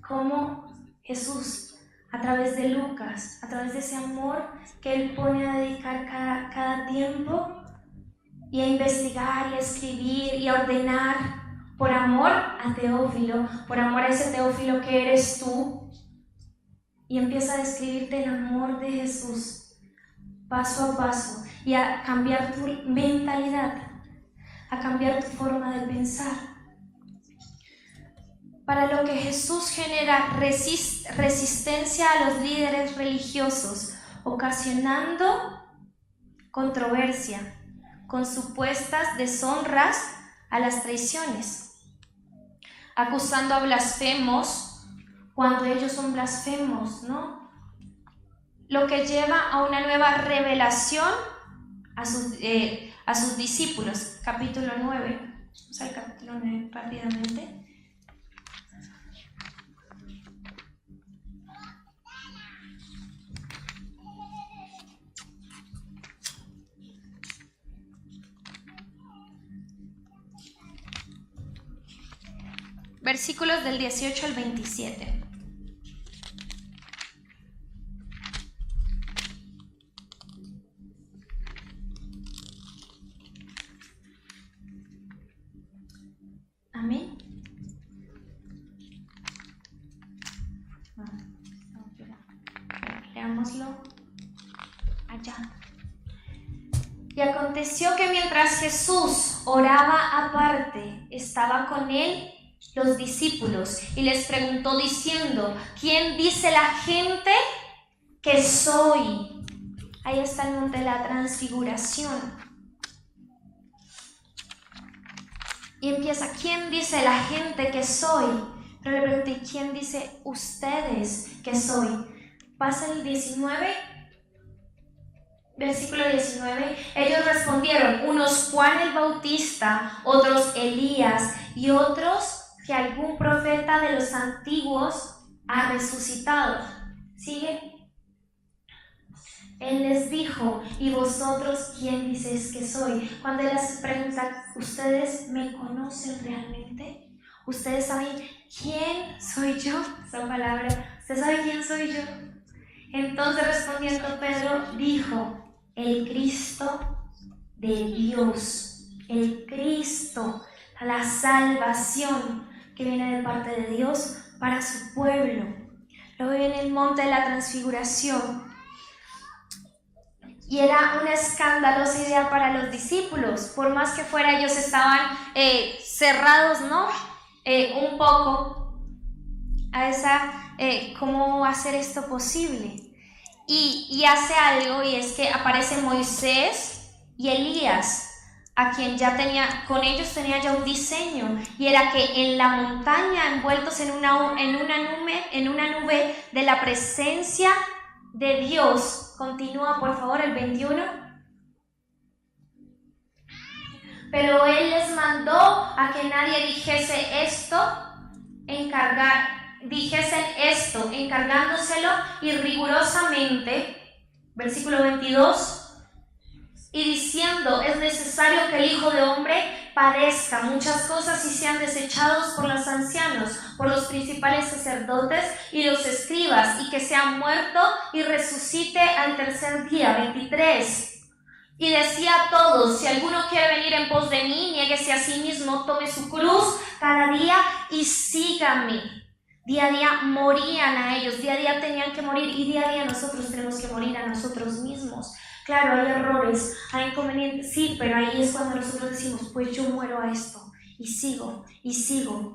cómo Jesús, a través de Lucas, a través de ese amor que Él pone a dedicar cada tiempo y a investigar y a escribir y a ordenar, por amor a Teófilo, por amor a ese Teófilo que eres tú, y empieza a describirte el amor de Jesús paso a paso y a cambiar tu mentalidad, a cambiar tu forma de pensar. Para lo que Jesús genera resistencia a los líderes religiosos, ocasionando controversia con supuestas deshonras a las traiciones, acusando a blasfemos cuando ellos son blasfemos, ¿no? Lo que lleva a una nueva revelación a sus discípulos. Capítulo 9, vamos al capítulo 9 rápidamente. Versículos del 18 al 27. Amén. Leámoslo allá. Y aconteció que mientras Jesús oraba aparte, estaba con él los discípulos y les preguntó diciendo: ¿quién dice la gente que soy? Ahí está el monte de la transfiguración. Y empieza: ¿quién dice la gente que soy? Pero le pregunté, ¿quién dice ustedes que soy? Pasa el 19, versículo 19. Ellos respondieron, unos Juan el Bautista, otros Elías y otros que algún profeta de los antiguos ha resucitado. ¿Sigue? Él les dijo, ¿y vosotros quién dices que soy? Cuando él les pregunta, ¿ustedes me conocen realmente? ¿Ustedes saben quién soy yo? Esa palabra, ¿usted sabe quién soy yo? Entonces respondiendo Pedro dijo, el Cristo de Dios, el Cristo, la salvación que viene de parte de Dios para su pueblo. Lo ve en el monte de la transfiguración. Y era una escandalosa idea para los discípulos, por más que fuera ellos estaban cerrados, ¿no? Un poco a esa, cómo hacer esto posible. Y hace algo, y es que aparece Moisés y Elías, a quien ya tenía, con ellos tenía ya un diseño, y era que en la montaña, envueltos en una nube de la presencia de Dios. Continúa por favor el 21. Pero él les mandó a que nadie dijesen esto, encargándoselo y rigurosamente, versículo 22, y diciendo, es necesario que el Hijo de Hombre padezca muchas cosas y sean desechados por los ancianos, por los principales sacerdotes y los escribas, y que sea muerto y resucite al tercer día. 23. Y decía a todos, si alguno quiere venir en pos de mí, niéguese a sí mismo, tome su cruz cada día y sígame. Día a día morían a ellos, día a día tenían que morir, y día a día nosotros tenemos que morir a nosotros mismos. Claro, hay errores, hay inconvenientes, sí, pero ahí es cuando nosotros decimos, pues yo muero a esto, y sigo,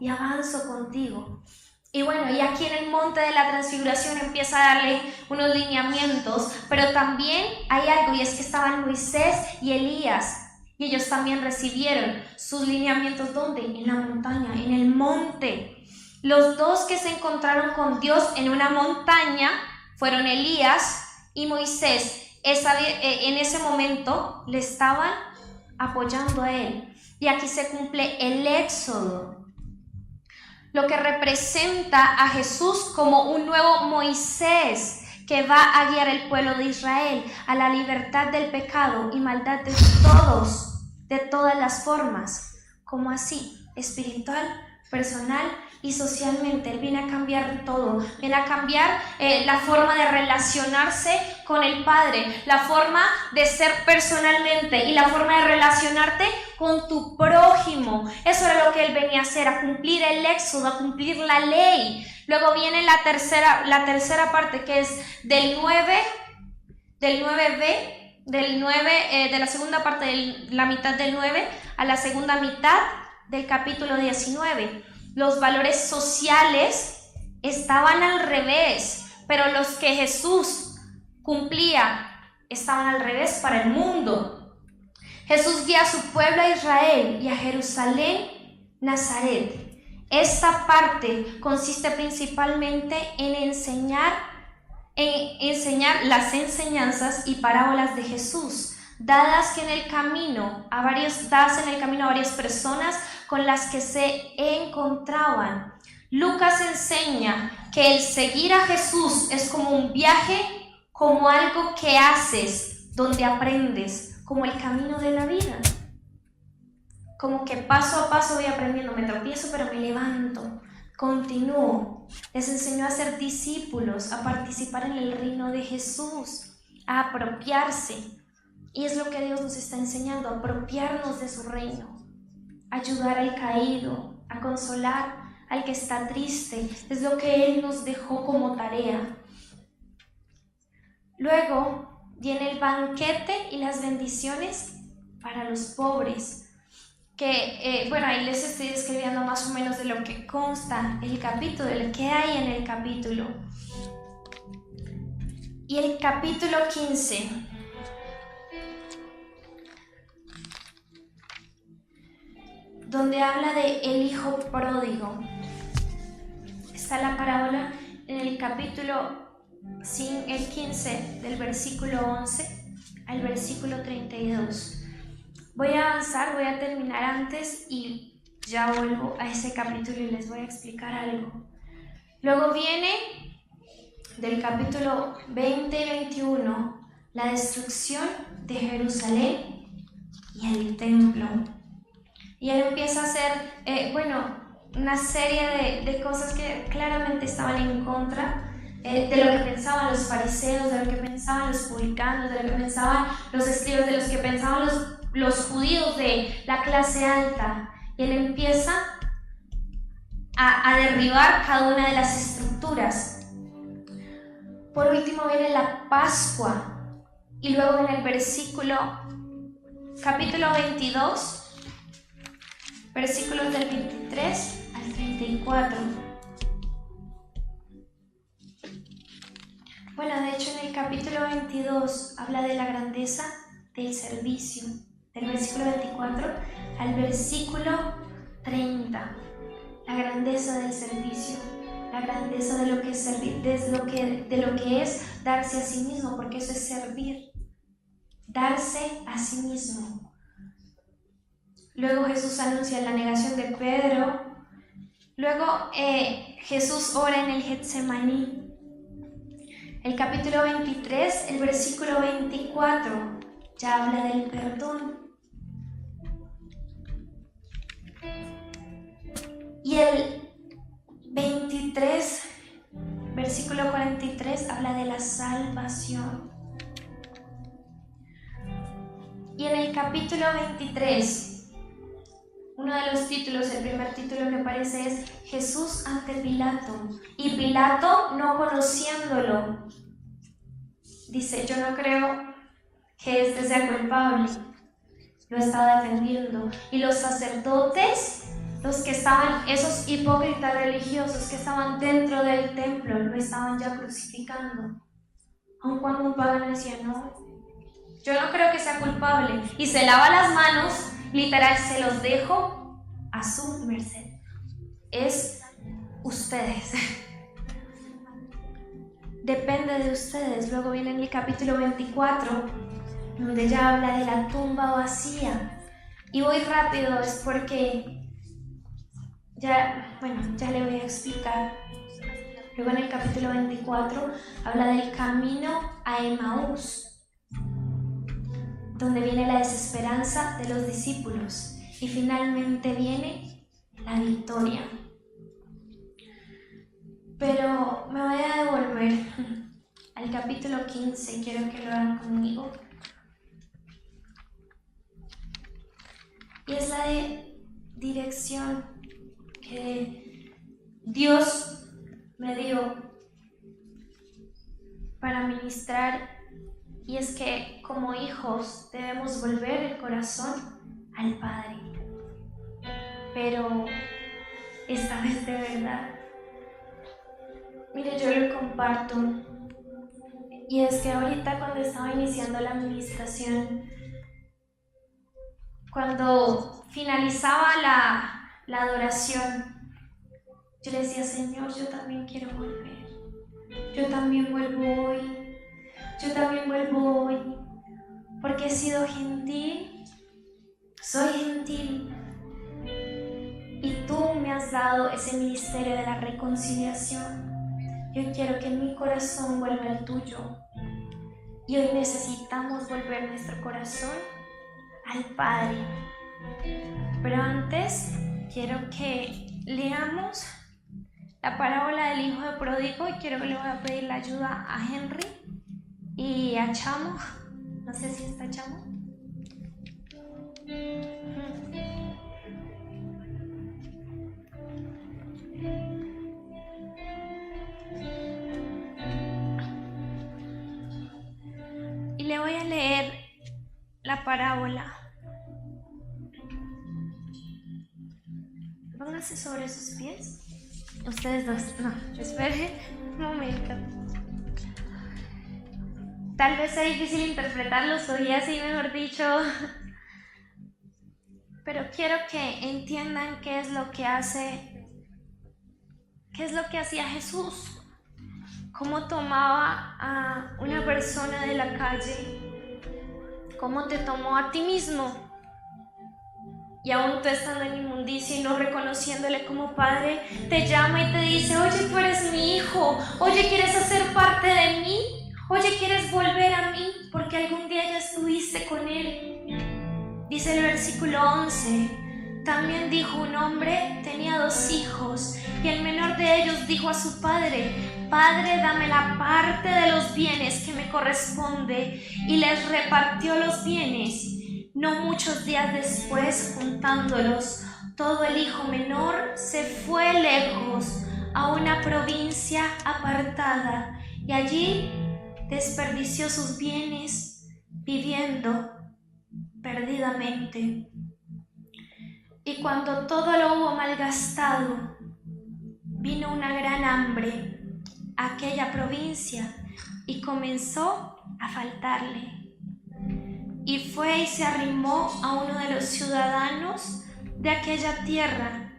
y avanzo contigo. Y bueno, y aquí en el monte de la transfiguración empieza a darle unos lineamientos, pero también hay algo, y es que estaban Moisés y Elías, y ellos también recibieron sus lineamientos. ¿Dónde? En la montaña, en el monte. Los dos que se encontraron con Dios en una montaña fueron Elías y Moisés. En ese momento le estaban apoyando a él. Y aquí se cumple el Éxodo, lo que representa a Jesús como un nuevo Moisés que va a guiar el pueblo de Israel a la libertad del pecado y maldad de todas las formas, como así, espiritual, personal y socialmente. Él viene a cambiar todo, viene a cambiar la forma de relacionarse con el Padre, la forma de ser personalmente y la forma de relacionarte con tu prójimo. Eso era lo que él venía a hacer, a cumplir el Éxodo, a cumplir la ley. Luego viene la tercera parte, que es de la segunda parte de la mitad del 9 a la segunda mitad del capítulo 19. Los valores sociales estaban al revés, pero los que Jesús cumplía estaban al revés para el mundo. Jesús guía a su pueblo, a Israel y a Jerusalén, Nazaret. Esta parte consiste principalmente en enseñar las enseñanzas y parábolas de Jesús, dadas en el camino a varias personas con las que se encontraban. Lucas enseña que el seguir a Jesús es como un viaje, como algo que haces, donde aprendes, como el camino de la vida. Como que paso a paso voy aprendiendo, me tropiezo pero me levanto, continúo. Les enseñó a ser discípulos, a participar en el reino de Jesús, a apropiarse. Y es lo que Dios nos está enseñando, a apropiarnos de su reino, ayudar al caído, a consolar al que está triste. Es lo que Él nos dejó como tarea. Luego viene el banquete y las bendiciones para los pobres. Ahí les estoy describiendo más o menos de lo que consta el capítulo, de lo que hay en el capítulo. Y el capítulo 15... donde habla de el hijo pródigo. está la parábola en el capítulo 15, del versículo 11 al versículo 32. Voy a avanzar, voy a terminar antes y ya vuelvo a ese capítulo y les voy a explicar algo. Luego viene del capítulo 20 y 21 la destrucción de Jerusalén y el templo. Y él empieza a hacer, una serie de cosas que claramente estaban en contra de lo que pensaban los fariseos, de lo que pensaban los publicanos, de lo que pensaban los escribas, de lo que pensaban los judíos de la clase alta. Y él empieza a derribar cada una de las estructuras. Por último viene la Pascua y luego en el capítulo 22, versículos del 23 al 34. Bueno, de hecho en el capítulo 22 habla de la grandeza del servicio, del versículo 24 al versículo 30. La grandeza del servicio, la grandeza de lo que es servir, de lo que es darse a sí mismo, porque eso es servir, darse a sí mismo. Luego Jesús anuncia la negación de Pedro. Luego Jesús ora en el Getsemaní. El capítulo 23, el versículo 24, ya habla del perdón. Y el 23, versículo 43, habla de la salvación. Y en el capítulo 23, uno de los títulos, el primer título que aparece es Jesús ante Pilato. Y Pilato, no conociéndolo, dice: yo no creo que este sea culpable. Lo estaba defendiendo. Y los sacerdotes, los que estaban, esos hipócritas religiosos que estaban dentro del templo, lo estaban ya crucificando. Aun cuando un pagano decía: no, yo no creo que sea culpable. Y se lava las manos, literal, se los dejo a su merced. Es ustedes. Depende de ustedes. Luego viene en el capítulo 24, donde ya habla de la vacía. Y voy rápido, es porque ya le voy a explicar. Luego en el capítulo 24 habla del camino a Emaús, donde viene la desesperanza de los discípulos y finalmente viene la victoria. Pero me voy a devolver al capítulo 15 y quiero que lo hagan conmigo. Y es la de dirección que Dios me dio para ministrar, y es que como hijos debemos volver el corazón al Padre, pero esta vez de verdad. Mire, yo lo comparto, y es que ahorita cuando estaba iniciando la administración, cuando finalizaba la adoración, yo le decía: Señor, yo también quiero volver, yo también vuelvo hoy, yo también vuelvo hoy, porque he sido gentil, soy gentil, y tú me has dado ese ministerio de la reconciliación. Yo quiero que mi corazón vuelva al tuyo, y hoy necesitamos volver nuestro corazón al Padre. Pero antes quiero que leamos la parábola del hijo de pródigo, y quiero que le voy a pedir la ayuda a Henry y a Chamo. No sé si está Chamo. Y le voy a leer la parábola. Pónganse sobre sus pies. Ustedes dos. No, esperen un momento. Tal vez sea difícil interpretarlo, soy así, mejor dicho. Pero quiero que entiendan qué es lo que hace ¿Qué es lo que hacía Jesús? ¿Cómo tomaba a una persona de la calle? ¿Cómo te tomó a ti mismo? Y aún tú estando en inmundicia y no reconociéndole como Padre, te llama y te dice: oye, tú eres mi hijo, oye, ¿quieres hacer parte de mí? Oye, ¿quieres volver a mí? Porque algún día ya estuviste con Él. Dice el versículo 11, también dijo un hombre, tenía 2 hijos, y el menor de ellos dijo a su padre: Padre, dame la parte de los bienes que me corresponde, y les repartió los bienes. No muchos días después, juntándolos, todo el hijo menor se fue lejos a una provincia apartada y allí desperdició sus bienes viviendo perdidamente. Y cuando todo lo hubo malgastado, vino una gran hambre a aquella provincia y comenzó a faltarle. Y fue y se arrimó a uno de los ciudadanos de aquella tierra,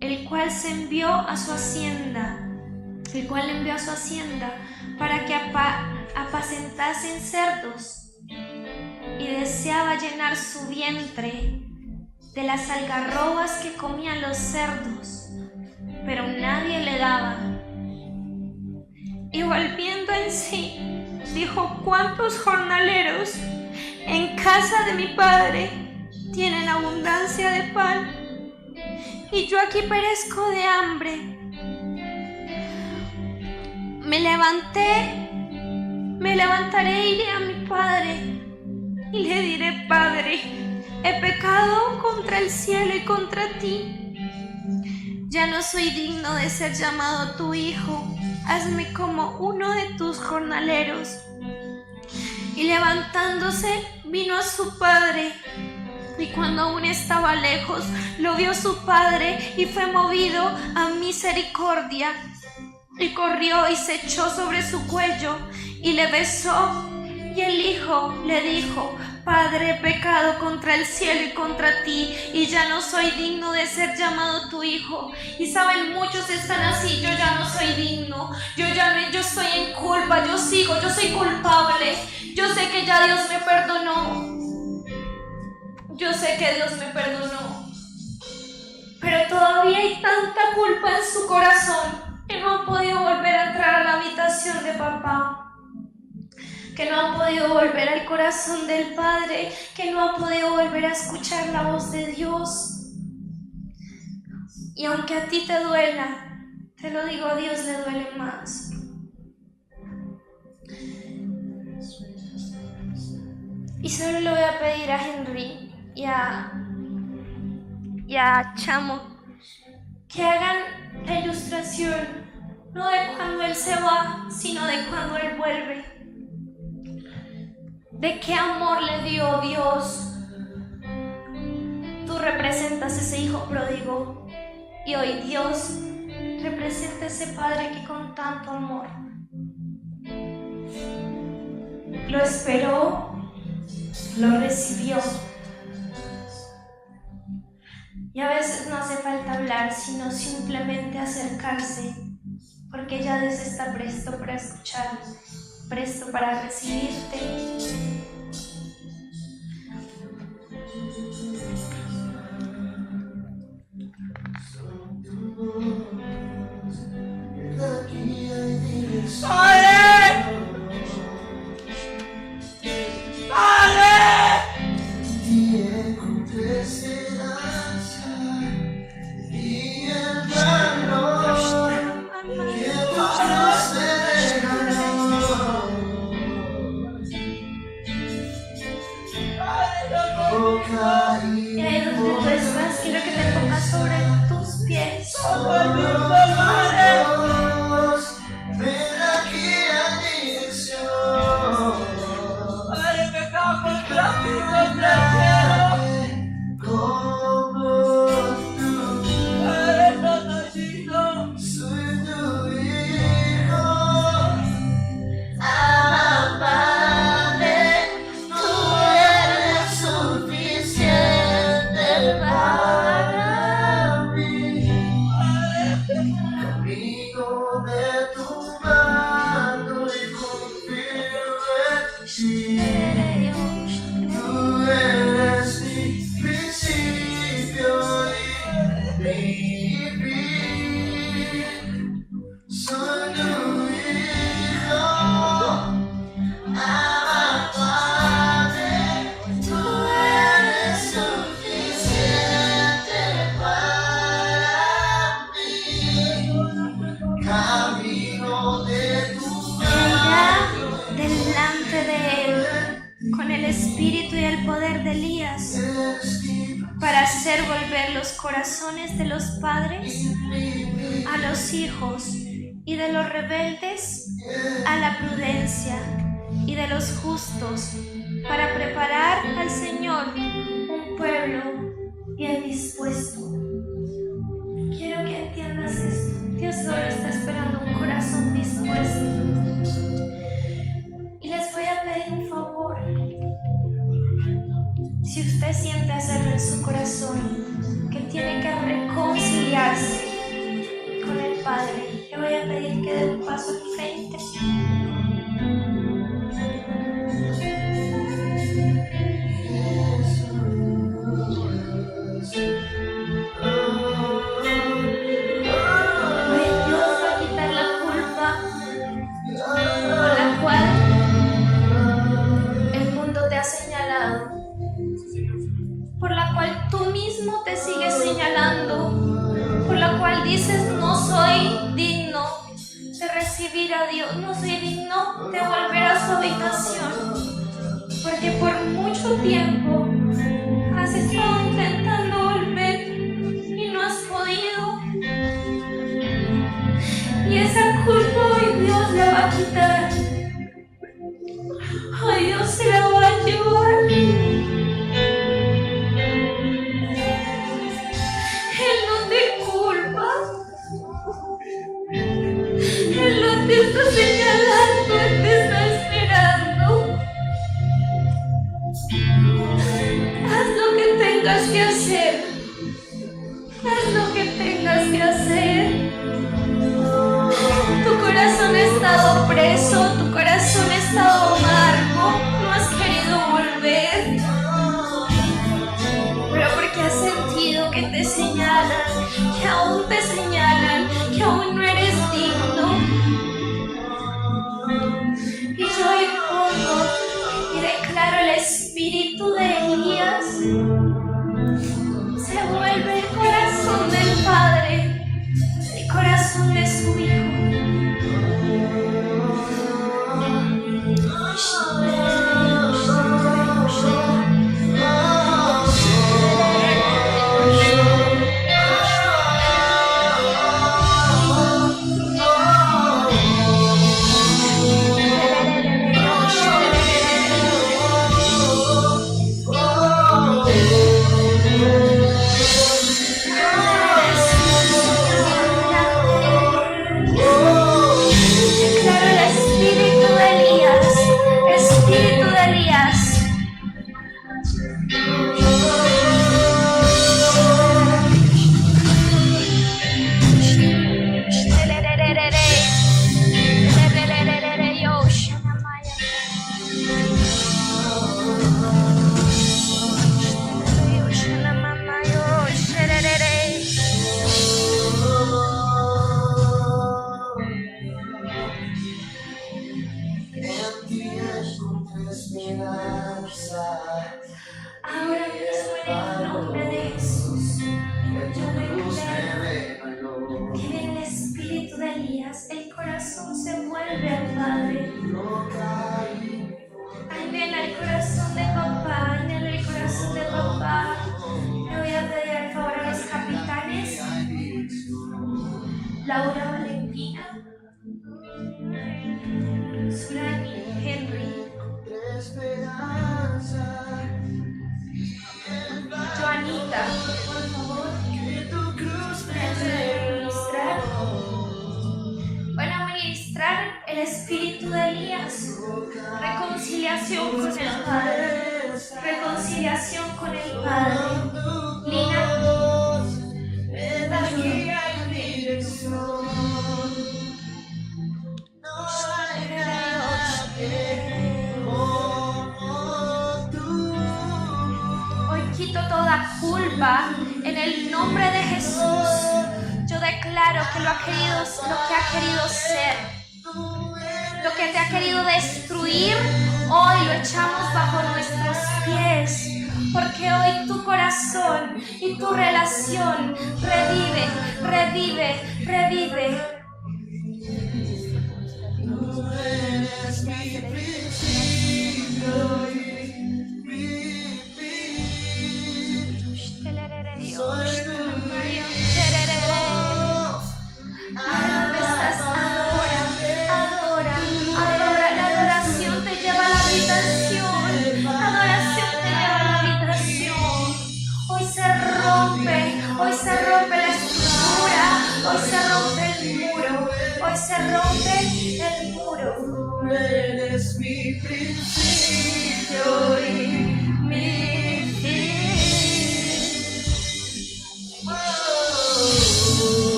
el cual le envió a su hacienda para que apacentasen cerdos, y deseaba llenar su vientre de las algarrobas que comían los cerdos, pero nadie le daba. Y volviendo en sí, dijo: ¿cuántos jornaleros en casa de mi padre tienen abundancia de pan, y yo aquí perezco de hambre? Me levantaré e iré a mi padre y le diré: Padre, he pecado contra el cielo y contra ti. Ya no soy digno de ser llamado tu hijo. Hazme como uno de tus jornaleros. Y levantándose, vino a su padre. Y cuando aún estaba lejos, lo vio su padre y fue movido a misericordia. Y corrió y se echó sobre su cuello y le besó. Y el hijo le dijo: Padre, he pecado contra el cielo y contra ti, y ya no soy digno de ser llamado tu hijo. Y saben, muchos están así: yo ya no soy digno, yo estoy en culpa, yo soy culpable. Yo sé que ya Dios me perdonó. Pero todavía hay tanta culpa en su corazón que no han podido volver a entrar a la habitación de papá, que no han podido volver al corazón del Padre, que no han podido volver a escuchar la voz de Dios. Y aunque a ti te duela, te lo digo, a Dios le duele más. Y solo le voy a pedir a Henry y a Chamo que hagan la ilustración, no de cuando él se va, sino de cuando él vuelve. ¿De qué amor le dio Dios? Tú representas ese hijo pródigo y hoy Dios representa ese padre que con tanto amor lo esperó, lo recibió. Y a veces no hace falta hablar, sino simplemente acercarse, porque ya Dios está presto para escuchar, presto para recibirte. Y ahí donde tú estás, quiero que te pongas sobre tus pies. Ven aquí. los corazones de los padres a los hijos, y de los rebeldes a la prudencia, y de los justos, para preparar al Señor un pueblo bien dispuesto. Quiero que entiendas esto. Dios solo está esperando un corazón dispuesto. Y les voy a pedir un favor. Si usted siente hacerlo en su corazón, que tiene que reconciliarse con el Padre, le voy a pedir que dé un paso al frente. Por la cual tú mismo te sigues señalando, por la cual dices no soy digno de recibir a Dios, no soy digno de volver a su habitación, porque por mucho tiempo has estado intentando volver y no has podido, y esa culpa hoy Dios la va a quitar, hoy Dios se la va a llevar. Te está señalando, te está esperando. Haz lo que tengas que hacer. Haz lo que tengas que hacer. Tu corazón ha estado preso, tu corazón ha estado amargo, no has querido volver. Pero porque has sentido que te señalan, que aún te señalan, que aún no eres digno. Y yo hoy pongo y declaro el espíritu de Elías. Se vuelve el corazón del Padre, el corazón de su Hijo. Ahora mismo en el nombre de Jesús, yo declaro que en el espíritu de Elías el corazón se vuelve al Padre. Anhela el corazón de papá, anhela el corazón de papá. Le voy a pedir el favor a los capitanes, Laura, Valentina, Surani, Henry, Joanita, por favor, ministrar. Van a ministrar el espíritu de Elías, reconciliación con el Padre, reconciliación con el Padre. Lina, hoy quito toda culpa en el nombre de Jesús. Yo declaro que lo que ha querido ser, lo que te ha querido destruir, hoy lo echamos bajo nuestros pies, porque hoy tu corazón y tu relación revive. Dios.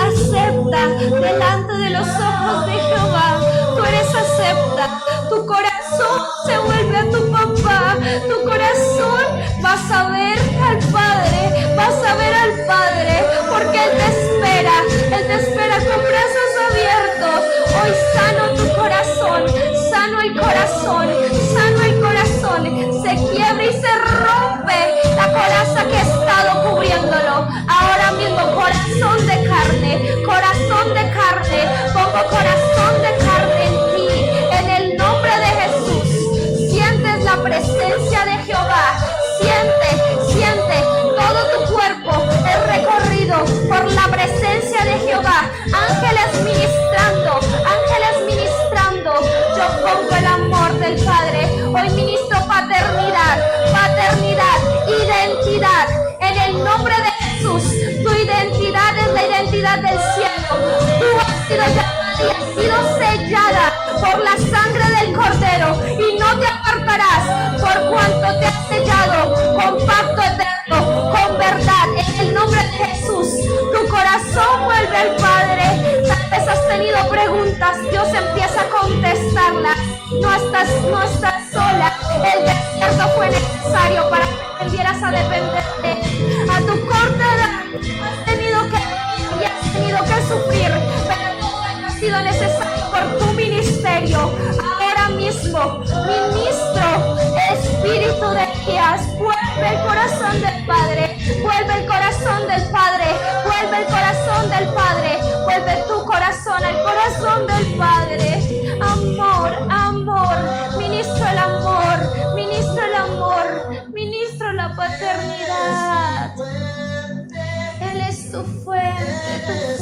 acepta delante de los ojos de Jehová. Tú eres acepta. Tu corazón se vuelve a tu papá. Tu corazón vas a ver al Padre, porque Él te espera con brazos abiertos. Hoy sano tu corazón, sano el corazón, se quiebra y se rompe la coraza que ha estado cubriéndolo. Ahora mismo corazón de carne, pongo corazón de carne en ti, en el nombre de Jesús. Sientes la presencia de Jehová, siente todo tu cuerpo es recorrido por la presencia de Jehová. Ángeles ministrando, yo pongo el amor del Padre. Hoy ministro paternidad, identidad, en el nombre de Jesús. Tu identidad es la identidad del cielo. Tú has sido llamada y has sido sellada por la sangre del Cordero, y no te apartarás por cuanto te has sellado con pacto eterno, con verdad, en el nombre de Jesús. Tu corazón vuelve al Padre. Tal vez has tenido preguntas, Dios empieza a contestarlas. No estás sola. El desierto fue necesario para que aprendieras a depender de Él. A tu corta edad has tenido que sufrir, pero todo ha sido necesario por tu ministerio. Ahora mismo ministro, Espíritu de Elías, vuelve el corazón del Padre, vuelve tu corazón al corazón del Padre. Amor, ministro el amor, ministro la paternidad. Él es tu fuente,